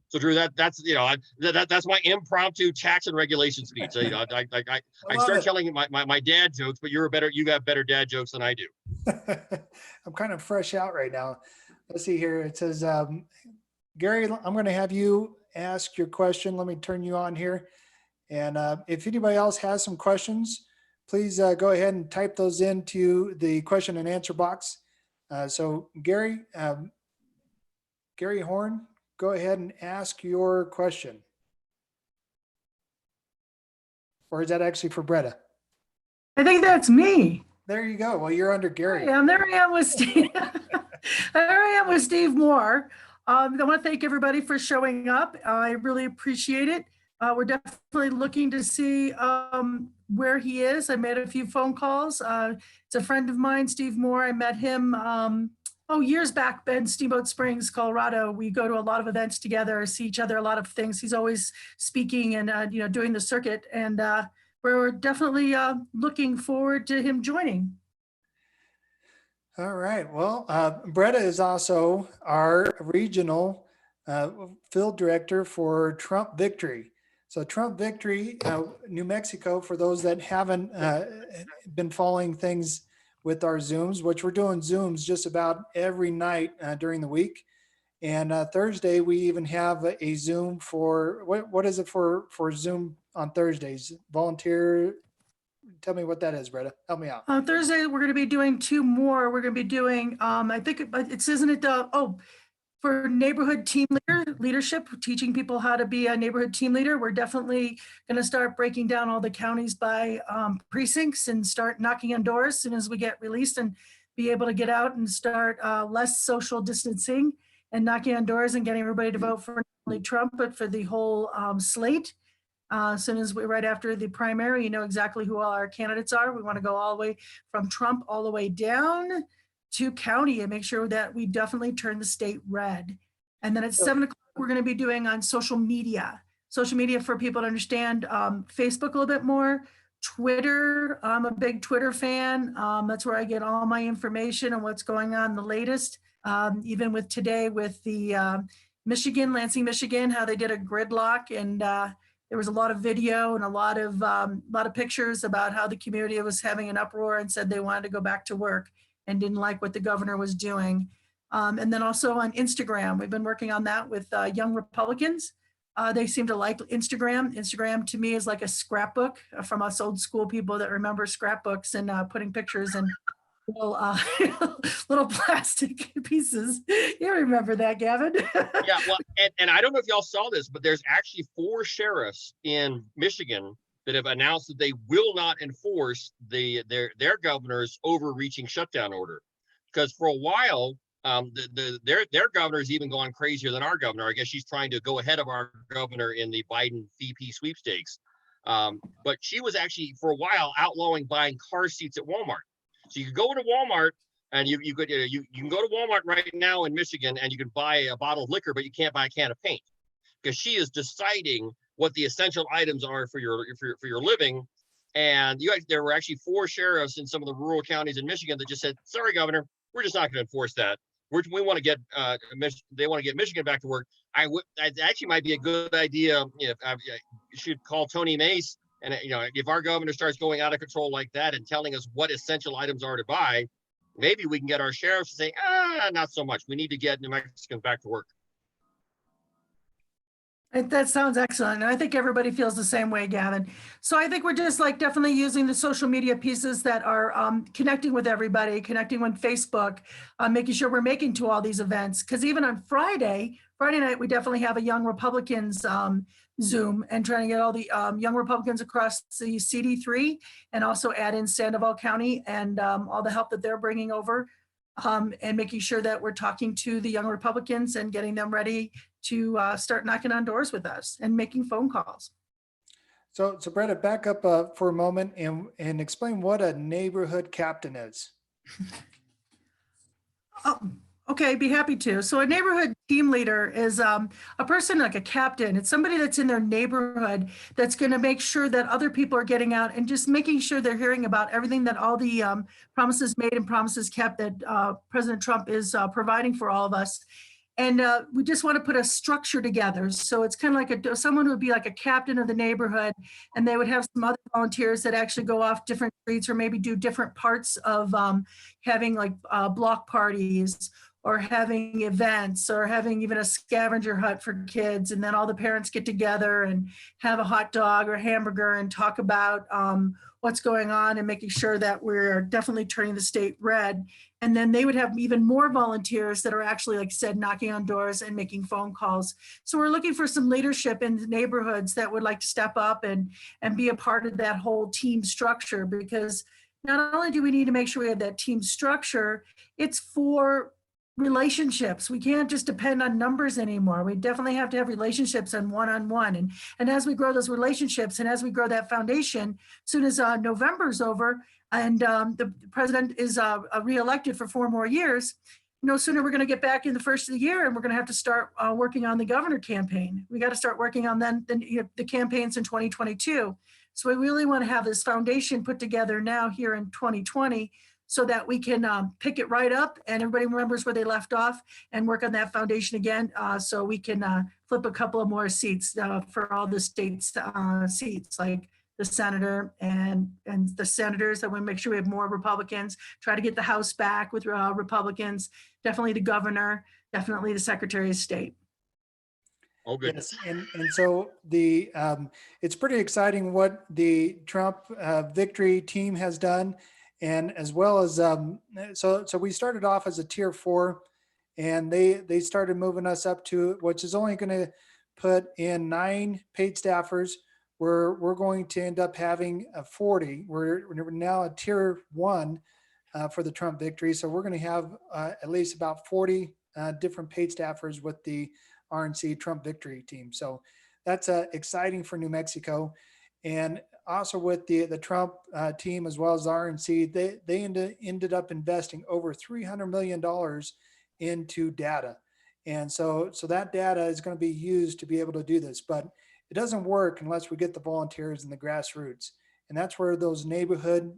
So Drew, that's my impromptu tax and regulation speech. So, I start telling my dad jokes, but you got better dad jokes than I do. I'm kind of fresh out right now. Let's see here. It says, Gary, I'm going to have you ask your question. Let me turn you on here. And if anybody else has some questions, please go ahead and type those into the question and answer box. So Gary Horn, go ahead and ask your question. Or is that actually for Bretta? I think that's me. There you go. Well, you're under Gary. Yeah, there I am with Steve. There I am with Steve Moore. I want to thank everybody for showing up. I really appreciate it. We're definitely looking to see where he is. I made a few phone calls. It's a friend of mine, Steve Moore. I met him years back in Steamboat Springs, Colorado. We go to a lot of events together, see each other, a lot of things. He's always speaking and doing the circuit, and we're definitely looking forward to him joining. All right. Well, Bretta is also our regional field director for Trump Victory. So Trump Victory, New Mexico, for those that haven't been following things with our Zooms, which we're doing Zooms just about every night during the week. And Thursday, we even have a Zoom for, what is it for Zoom on Thursdays? Volunteer. Tell me what that is, Bretta. Help me out. On Thursday, we're going to be doing 2 more. We're going to be doing, I think it's, isn't it, for neighborhood team leadership, teaching people how to be a neighborhood team leader. We're definitely going to start breaking down all the counties by precincts and start knocking on doors as soon as we get released, and be able to get out and start less social distancing and knocking on doors and getting everybody to vote for not only Trump, but for the whole slate. As soon as right after the primary, you know exactly who all our candidates are. We want to go all the way from Trump all the way down to county and make sure that we definitely turn the state red. And then at 7 o'clock, we're going to be doing on social media for people to understand Facebook a little bit more. Twitter, I'm a big Twitter fan. That's where I get all my information on what's going on, the latest. Even with today with the Lansing, Michigan, how they did a gridlock, and there was a lot of video and a lot of pictures about how the community was having an uproar and said they wanted to go back to work and didn't like what the governor was doing. And then also on Instagram, we've been working on that with young Republicans. They seem to like Instagram. Instagram to me is like a scrapbook from us old school people that remember scrapbooks and putting pictures and little plastic pieces. You remember that, Gavin? Yeah, well, and I don't know if y'all saw this, but there's actually 4 sheriffs in Michigan that have announced that they will not enforce their governor's overreaching shutdown order, because for a while their governor's even gone crazier than our governor. I guess she's trying to go ahead of our governor in the Biden VP sweepstakes. But she was actually for a while outlawing buying car seats at Walmart. So you could go to Walmart and you can go to Walmart right now in Michigan and you can buy a bottle of liquor, but you can't buy a can of paint, because she is deciding what the essential items are for your living. And there were actually 4 sheriffs in some of the rural counties in Michigan that just said, "Sorry, Governor, we're just not going to enforce that. We want to get they want to get Michigan back to work." It actually might be a good idea if you should call Tony Mace, and if our governor starts going out of control like that and telling us what essential items are to buy, maybe we can get our sheriffs to say, not so much. We need to get New Mexicans back to work. That sounds excellent. And I think everybody feels the same way, Gavin. So I think we're just like definitely using the social media pieces that are connecting with everybody, connecting with Facebook, making sure we're making to all these events. Because even on Friday night, we definitely have a Young Republicans Zoom and trying to get all the young Republicans across the CD3 and also add in Sandoval County and all the help that they're bringing over. And making sure that we're talking to the young Republicans and getting them ready to start knocking on doors with us and making phone calls. So Brenda, back up for a moment and explain what a neighborhood captain is. Okay, be happy to. So a neighborhood team leader is a person like a captain. It's somebody that's in their neighborhood that's going to make sure that other people are getting out and just making sure they're hearing about everything that all the promises made and promises kept that President Trump is providing for all of us. And we just want to put a structure together. So it's kind of like someone who would be like a captain of the neighborhood, and they would have some other volunteers that actually go off different streets or maybe do different parts of having like block parties or having events or having even a scavenger hunt for kids. And then all the parents get together and have a hot dog or hamburger and talk about what's going on and making sure that we're definitely turning the state red. And then they would have even more volunteers that are actually, like I said, knocking on doors and making phone calls. So we're looking for some leadership in the neighborhoods that would like to step up and be a part of that whole team structure, because not only do we need to make sure we have that team structure, it's for relationships. We can't just depend on numbers anymore. We definitely have to have relationships and one-on-one. And as we grow those relationships and as we grow that foundation, as soon as November's over and the president is reelected for 4 more years, no sooner we're going to get back in the first of the year and we're going to have to start working on the governor campaign. We got to start working on the campaigns in 2022. So we really want to have this foundation put together now here in 2020 so that we can pick it right up and everybody remembers where they left off and work on that foundation again, so we can flip a couple of more seats for all the states' seats, like the senator and the senators. That we make sure we have more Republicans, try to get the House back with Republicans, definitely the governor, definitely the Secretary of State. Oh, good. Yes, and so it's pretty exciting what the Trump victory team has done. And as well as, so we started off as a tier 4 and they started moving us up to, which is only going to put in 9 paid staffers. We're going to end up having 40. We're now a tier 1 for the Trump victory. So we're going to have at least about 40 different paid staffers with the RNC Trump victory team. So that's exciting for New Mexico. And also with the Trump team, as well as the RNC, they ended up investing over $300 million into data. And so that data is going to be used to be able to do this, but it doesn't work unless we get the volunteers and the grassroots. And that's where those neighborhood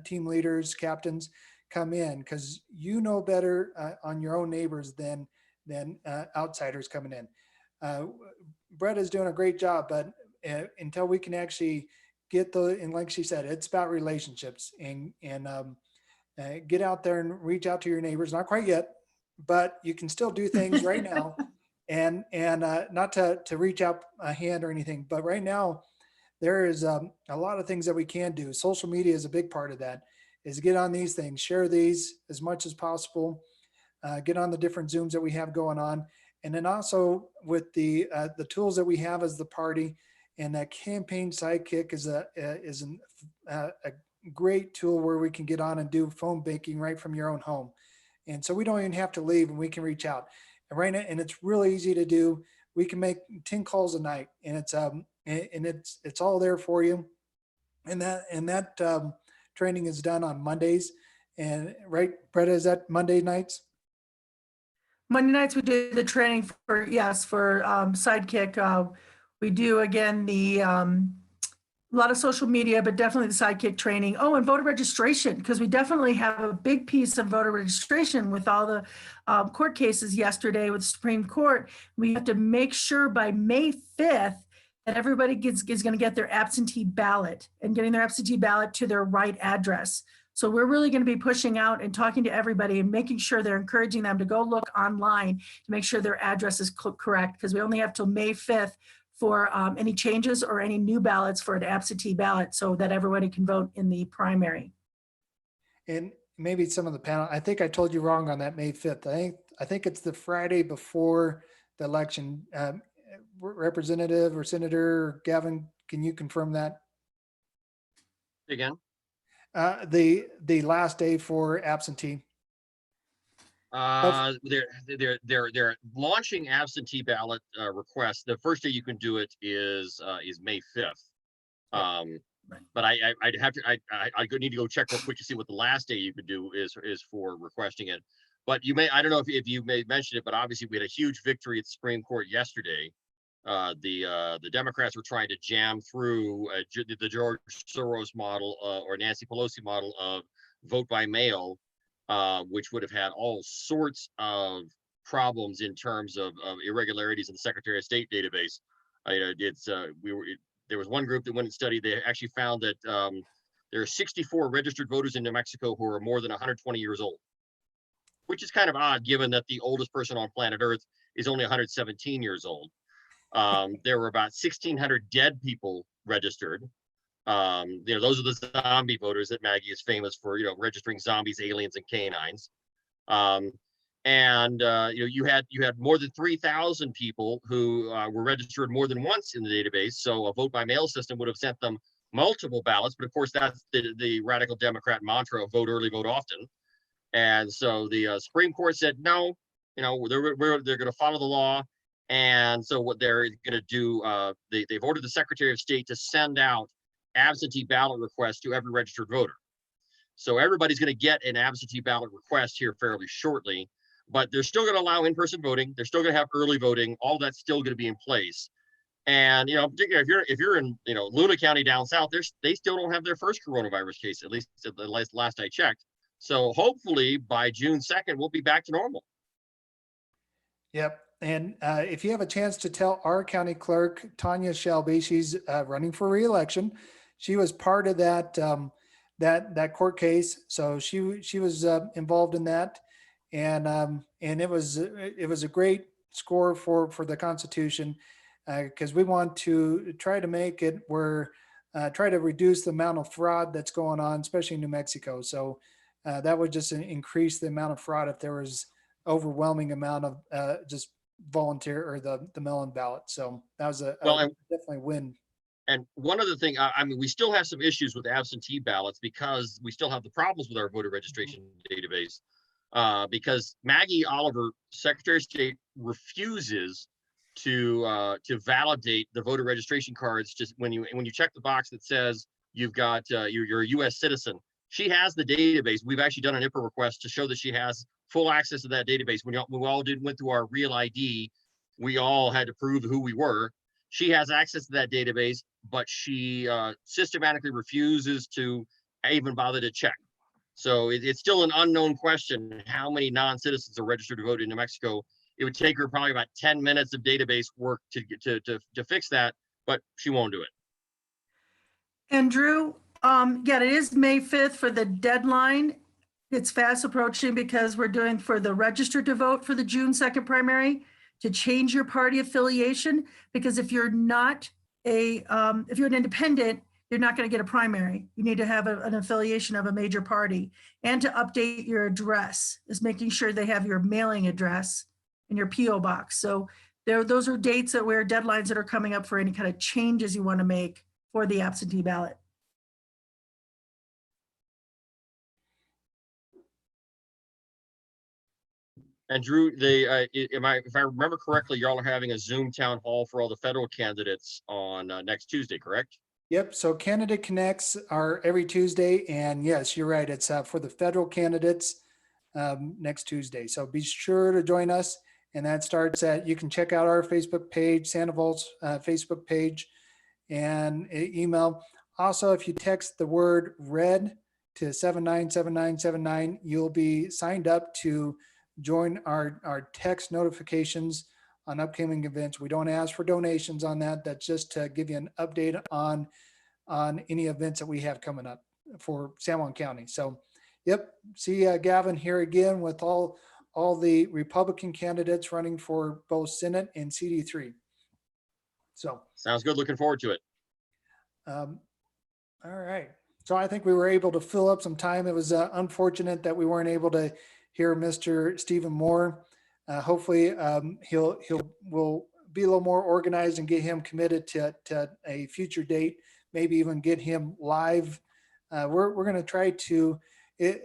team leaders, captains come in, because you know better on your own neighbors than outsiders coming in. Brett is doing a great job, but until we can actually get and like she said, it's about relationships and get out there and reach out to your neighbors. Not quite yet, but you can still do things right now. And not to reach out a hand or anything, but right now there is a lot of things that we can do. Social media is a big part of that, is get on these things, share these as much as possible, get on the different Zooms that we have going on. And then also with the tools that we have as the party, and that campaign sidekick is a great tool where we can get on and do phone banking right from your own home. And so we don't even have to leave, and we can reach out. And right now, and it's really easy to do. We can make 10 calls a night, and it's all there for you. And that training is done on Mondays. And right, Bretta, is that Monday nights? Monday nights we do the training for Sidekick. We do again a lot of social media, but definitely the Sidekick training. Oh, and voter registration, because we definitely have a big piece of voter registration with all the court cases yesterday with the Supreme Court. We have to make sure by May 5th that everybody is going to get their absentee ballot and getting their absentee ballot to their right address. So we're really going to be pushing out and talking to everybody and making sure they're encouraging them to go look online to make sure their address is correct, because we only have till May 5th for any changes or any new ballots for an absentee ballot so that everybody can vote in the primary. And maybe some of the panel, I think I told you wrong on that May 5th. I think it's the Friday before the election. Representative or Senator Gavin, can you confirm that? Again? The last day for absentee. They're launching absentee ballot requests. The first day you can do it is May 5th. But I'd have to I need to go check real quick to see what the last day you could do is for requesting it. But I don't know if you may mention it, but obviously we had a huge victory at the Supreme Court yesterday. The Democrats were trying to jam through the George Soros model or Nancy Pelosi model of vote by mail, which would have had all sorts of problems in terms of irregularities in the Secretary of State database. There was one group that went and studied. They actually found that there are 64 registered voters in New Mexico who are more than 120 years old, which is kind of odd given that the oldest person on planet Earth is only 117 years old. There were about 1,600 dead people registered. Those are the zombie voters that Maggie is famous for, registering zombies, aliens, and canines. You had more than 3,000 people who were registered more than once in the database. So a vote by mail system would have sent them multiple ballots. But of course, that's the radical Democrat mantra of vote early, vote often. And so the Supreme Court said, no, they're going to follow the law. And so what they're going to do, they've ordered the Secretary of State to send out absentee ballot requests to every registered voter. So everybody's going to get an absentee ballot request here fairly shortly, but they're still going to allow in-person voting. They're still going to have early voting. All that's still going to be in place. And, particularly if you're in, Luna County down south, they still don't have their first coronavirus case, at least at the last I checked. So hopefully by June 2nd, we'll be back to normal. Yep. And if you have a chance to tell our county clerk, Tanya Shelby, she's running for re-election. She was part of that that court case, so she was involved in that, and it was a great score for the Constitution, because we want to try to make it where try to reduce the amount of fraud that's going on, especially in New Mexico. So that would just increase the amount of fraud if there was overwhelming amount of just volunteer or the mail-in ballot. So that was definitely win. And one other thing, we still have some issues with absentee ballots because we still have the problems with our voter registration database. Because Maggie Oliver, Secretary of State, refuses to validate the voter registration cards. Just when you check the box that says you've got you're a U.S. citizen, she has the database. We've actually done an IPA request to show that she has full access to that database. When we all went through our real ID, we all had to prove who we were. She has access to that database, but she systematically refuses to even bother to check. So it's still an unknown question how many non-citizens are registered to vote in New Mexico. It would take her probably about 10 minutes of database work to fix that, but she won't do it. And Drew, yeah, it is May 5th for the deadline. It's fast approaching because we're doing for the registered to vote for the June 2nd primary to change your party affiliation. Because if you're not if you're an independent, you're not going to get a primary. You need to have an affiliation of a major party, and to update your address is making sure they have your mailing address in your PO box. So those are dates that where deadlines that are coming up for any kind of changes you want to make for the absentee ballot. And Drew, if I remember correctly, y'all are having a Zoom town hall for all the federal candidates on next Tuesday, correct? Yep. So Candidate Connects are every Tuesday. And yes, you're right. It's for the federal candidates next Tuesday. So be sure to join us. And that starts at, you can check out our Facebook page, Sandoval's Facebook page, and email. Also, if you text the word RED to 797979, you'll be signed up to join our text notifications on upcoming events. We don't ask for donations on that. That's just to give you an update on any events that we have coming up for San Juan County. So, yep, see Gavin here again with all the Republican candidates running for both Senate and CD3. So sounds good. Looking forward to it. All right. So I think we were able to fill up some time. It was unfortunate that we weren't able to hear Mr. Stephen Moore. Hopefully we'll be a little more organized and get him committed to a future date, maybe even get him live. We're going to try to,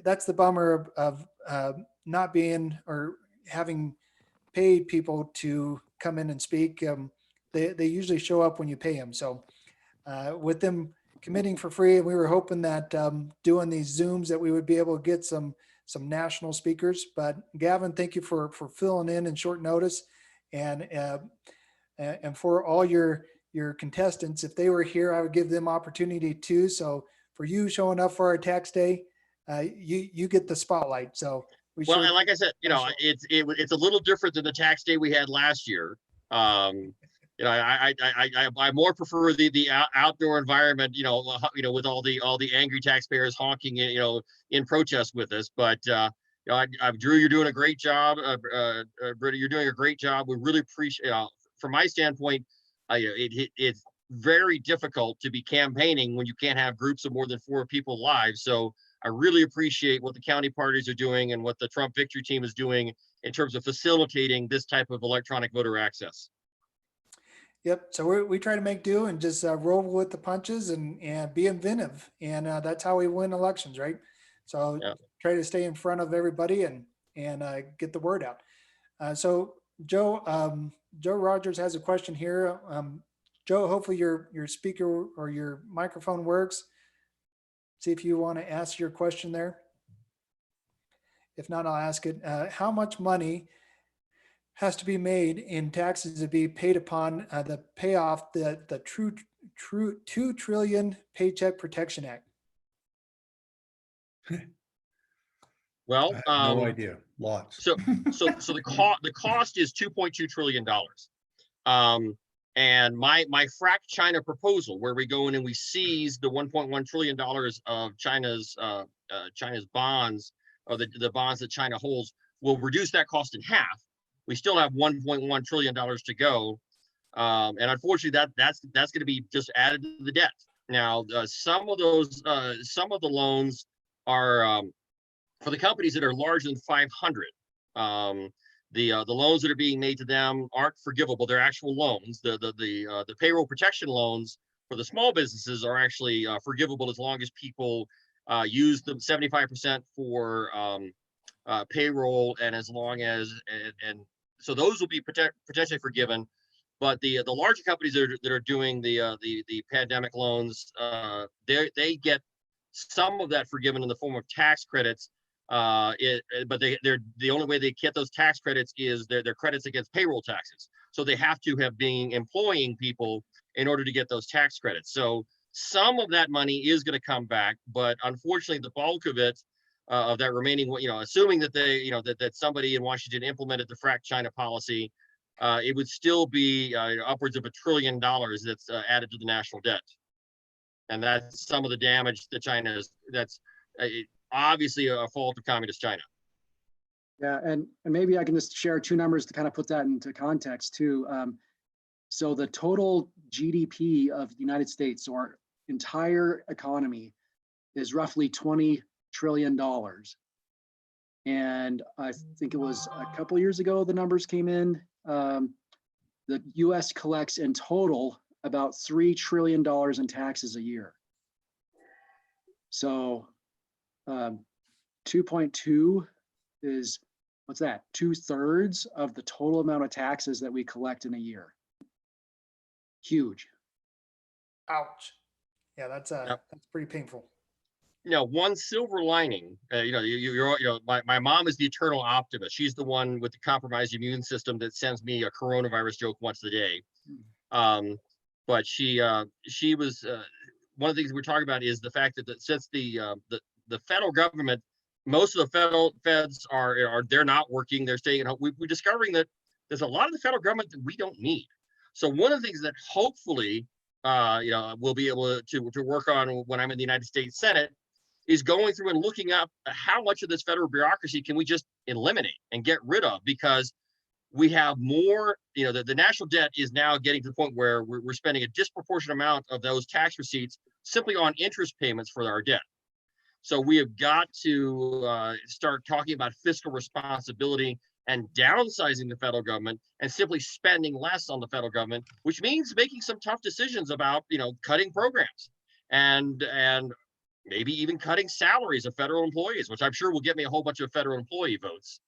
that's the bummer of not being or having paid people to come in and speak. They usually show up when you pay them. So with them committing for free, and we were hoping that doing these Zooms that we would be able to get some national speakers. But Gavin, thank you for filling in short notice, and for all your contestants. If they were here, I would give them opportunity too. So for you showing up for our tax day, you get the spotlight. So well, and like I said, it's a little different than the tax day we had last year. I more prefer the outdoor environment, with all the angry taxpayers honking, in protest with us. But Drew, you're doing a great job. Britta, you're doing a great job. We really appreciate. From my standpoint, it's very difficult to be campaigning when you can't have groups of more than 4 people live. So I really appreciate what the county parties are doing and what the Trump Victory Team is doing in terms of facilitating this type of electronic voter access. Yep. So we try to make do and just roll with the punches and be inventive. And that's how we win elections, right? So try to stay in front of everybody and get the word out. So Joe Rogers has a question here. Joe, hopefully your speaker or your microphone works. See if you want to ask your question there. If not, I'll ask it. How much money has to be made in taxes to be paid upon the payoff the true $2 trillion Paycheck Protection Act? Well, no idea. Lots. So the cost is $2.2 trillion. And my frack China proposal, where we go in and we seize the $1.1 trillion of China's bonds, or the bonds that China holds, will reduce that cost in half. We still have $1.1 trillion to go. And unfortunately, that's going to be just added to the debt. Now, some of the loans are for the companies that are larger than 500. The loans that are being made to them aren't forgivable. They're actual loans. The payroll protection loans for the small businesses are actually forgivable as long as people use them 75% for payroll, and as long as and so those will be potentially forgiven. But the larger companies that are doing the pandemic loans, they get some of that forgiven in the form of tax credits. But they're the only way they get those tax credits is their credits against payroll taxes. So they have to have been employing people in order to get those tax credits. So some of that money is going to come back, but unfortunately, the bulk of it, of that remaining, assuming that that somebody in Washington implemented the frack China policy, it would still be upwards of $1 trillion that's added to the national debt. And that's some of the damage that China is, that's obviously a fault of communist China. Yeah, and maybe I can just share two numbers to kind of put that into context too. So the total GDP of the United States, so our entire economy, is roughly $20 trillion. And I think it was a couple years ago the numbers came in. The US collects in total about $3 trillion in taxes a year. So 2.2 is, what's that? 2/3 of the total amount of taxes that we collect in a year. Huge. Ouch. Yeah, that's pretty painful. One silver lining, my mom is the eternal optimist. She's the one with the compromised immune system that sends me a coronavirus joke once a day. But she was, one of the things we're talking about is the fact that since the federal government, most of the federal feds they're not working, they're staying at home. We're discovering that there's a lot of the federal government that we don't need. So one of the things that hopefully, we'll be able to work on when I'm in the United States Senate is going through and looking up how much of this federal bureaucracy can we just eliminate and get rid of, because we have more, the national debt is now getting to the point where we're spending a disproportionate amount of those tax receipts simply on interest payments for our debt. So we have got to start talking about fiscal responsibility and downsizing the federal government and simply spending less on the federal government, which means making some tough decisions about, cutting programs and maybe even cutting salaries of federal employees, which I'm sure will get me a whole bunch of federal employee votes.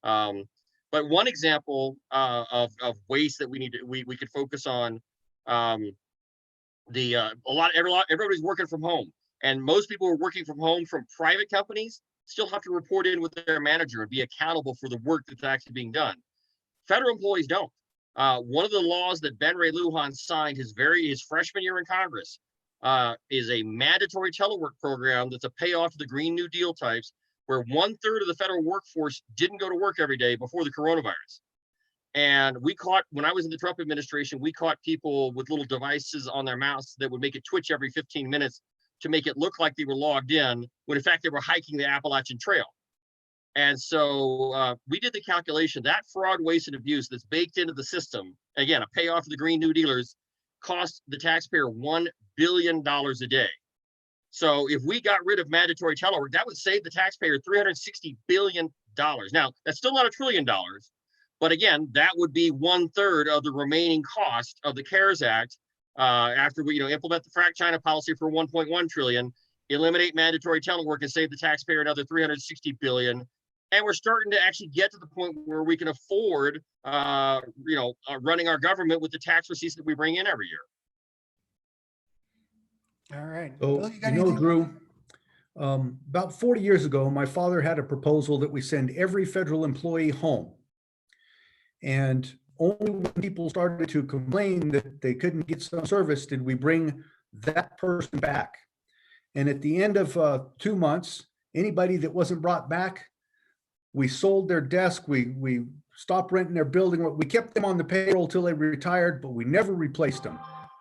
But one example of waste that we could focus on, everybody's working from home, and most people who are working from home from private companies still have to report in with their manager and be accountable for the work that's actually being done. Federal employees don't. One of the laws that Ben Ray Lujan signed his freshman year in Congress is a mandatory telework program that's a payoff to the Green New Deal types, where 1/3 of the federal workforce didn't go to work every day before the coronavirus. And when I was in the Trump administration, we caught people with little devices on their mouths that would make it twitch every 15 minutes to make it look like they were logged in, when in fact they were hiking the Appalachian Trail. And so we did the calculation that fraud, waste, and abuse that's baked into the system, again, a payoff to the Green New Dealers, cost the taxpayer $1 billion a day. So if we got rid of mandatory telework, that would save the taxpayer $360 billion. Now, that's still not $1 trillion, but again, that would be 1/3 of the remaining cost of the CARES Act after we implement the frack China policy for $1.1 trillion, eliminate mandatory telework and save the taxpayer another $360 billion. And we're starting to actually get to the point where we can afford, running our government with the tax receipts that we bring in every year. All right. So, Bill, you got anything? Drew, about 40 years ago, my father had a proposal that we send every federal employee home. And only when people started to complain that they couldn't get some service did we bring that person back. And at the end of 2 months, anybody that wasn't brought back, we sold their desk, we stopped renting their building. We kept them on the payroll till they retired, but we never replaced them.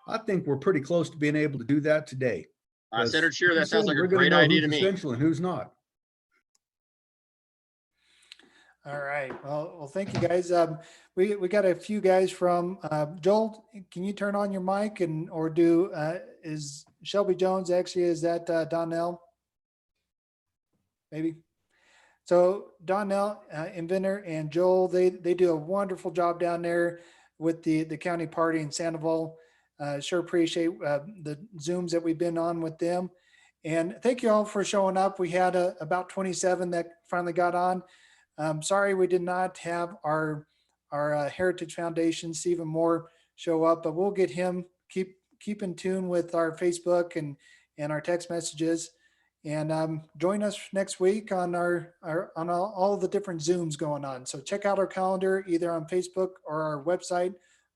I think we're pretty close to being able to do that today. Senator Scheer, that sounds like We're a gonna great know idea to who's me. essential and who's not. All right. Well, thank you guys. We got a few guys from Joel. Can you turn on your mic is Shelby Jones actually, is that Donnell? Maybe. So Donnell, Inventor, and Joel, they do a wonderful job down there with the county party in Sandoval. Sure appreciate the Zooms that we've been on with them. And thank you all for showing up. We had about 27 that finally got on. Sorry we did not have our Heritage Foundation, Stephen Moore, show up, but we'll get him, keep in tune with our Facebook and our text messages. And join us next week on on all the different Zooms going on. So check out our calendar either on Facebook or our website,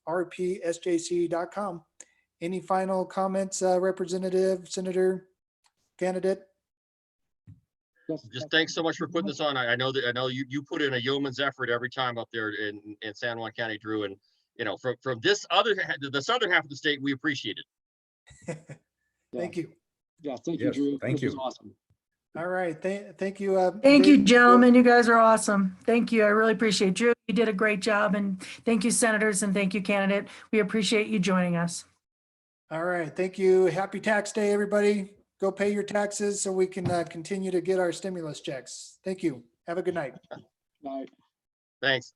rpsjc.com. Any final comments, Representative, Senator, candidate? Just thanks so much for putting this on. I know you put in a yeoman's effort every time up there in San Juan County, Drew. And, you know, from the southern half of the state, we appreciate it. Thank you. Yeah, thank you, Yes, Drew. thank This was you. awesome. All right. Thank you. Thank you, Dave. gentlemen. You guys are awesome. Thank you. I really appreciate it. Drew, you did a great job. And thank you, senators, and thank you, candidate. We appreciate you joining us. All right. Thank you. Happy tax day, everybody. Go pay your taxes so we can continue to get our stimulus checks. Thank you. Have a good night. Bye. Thanks.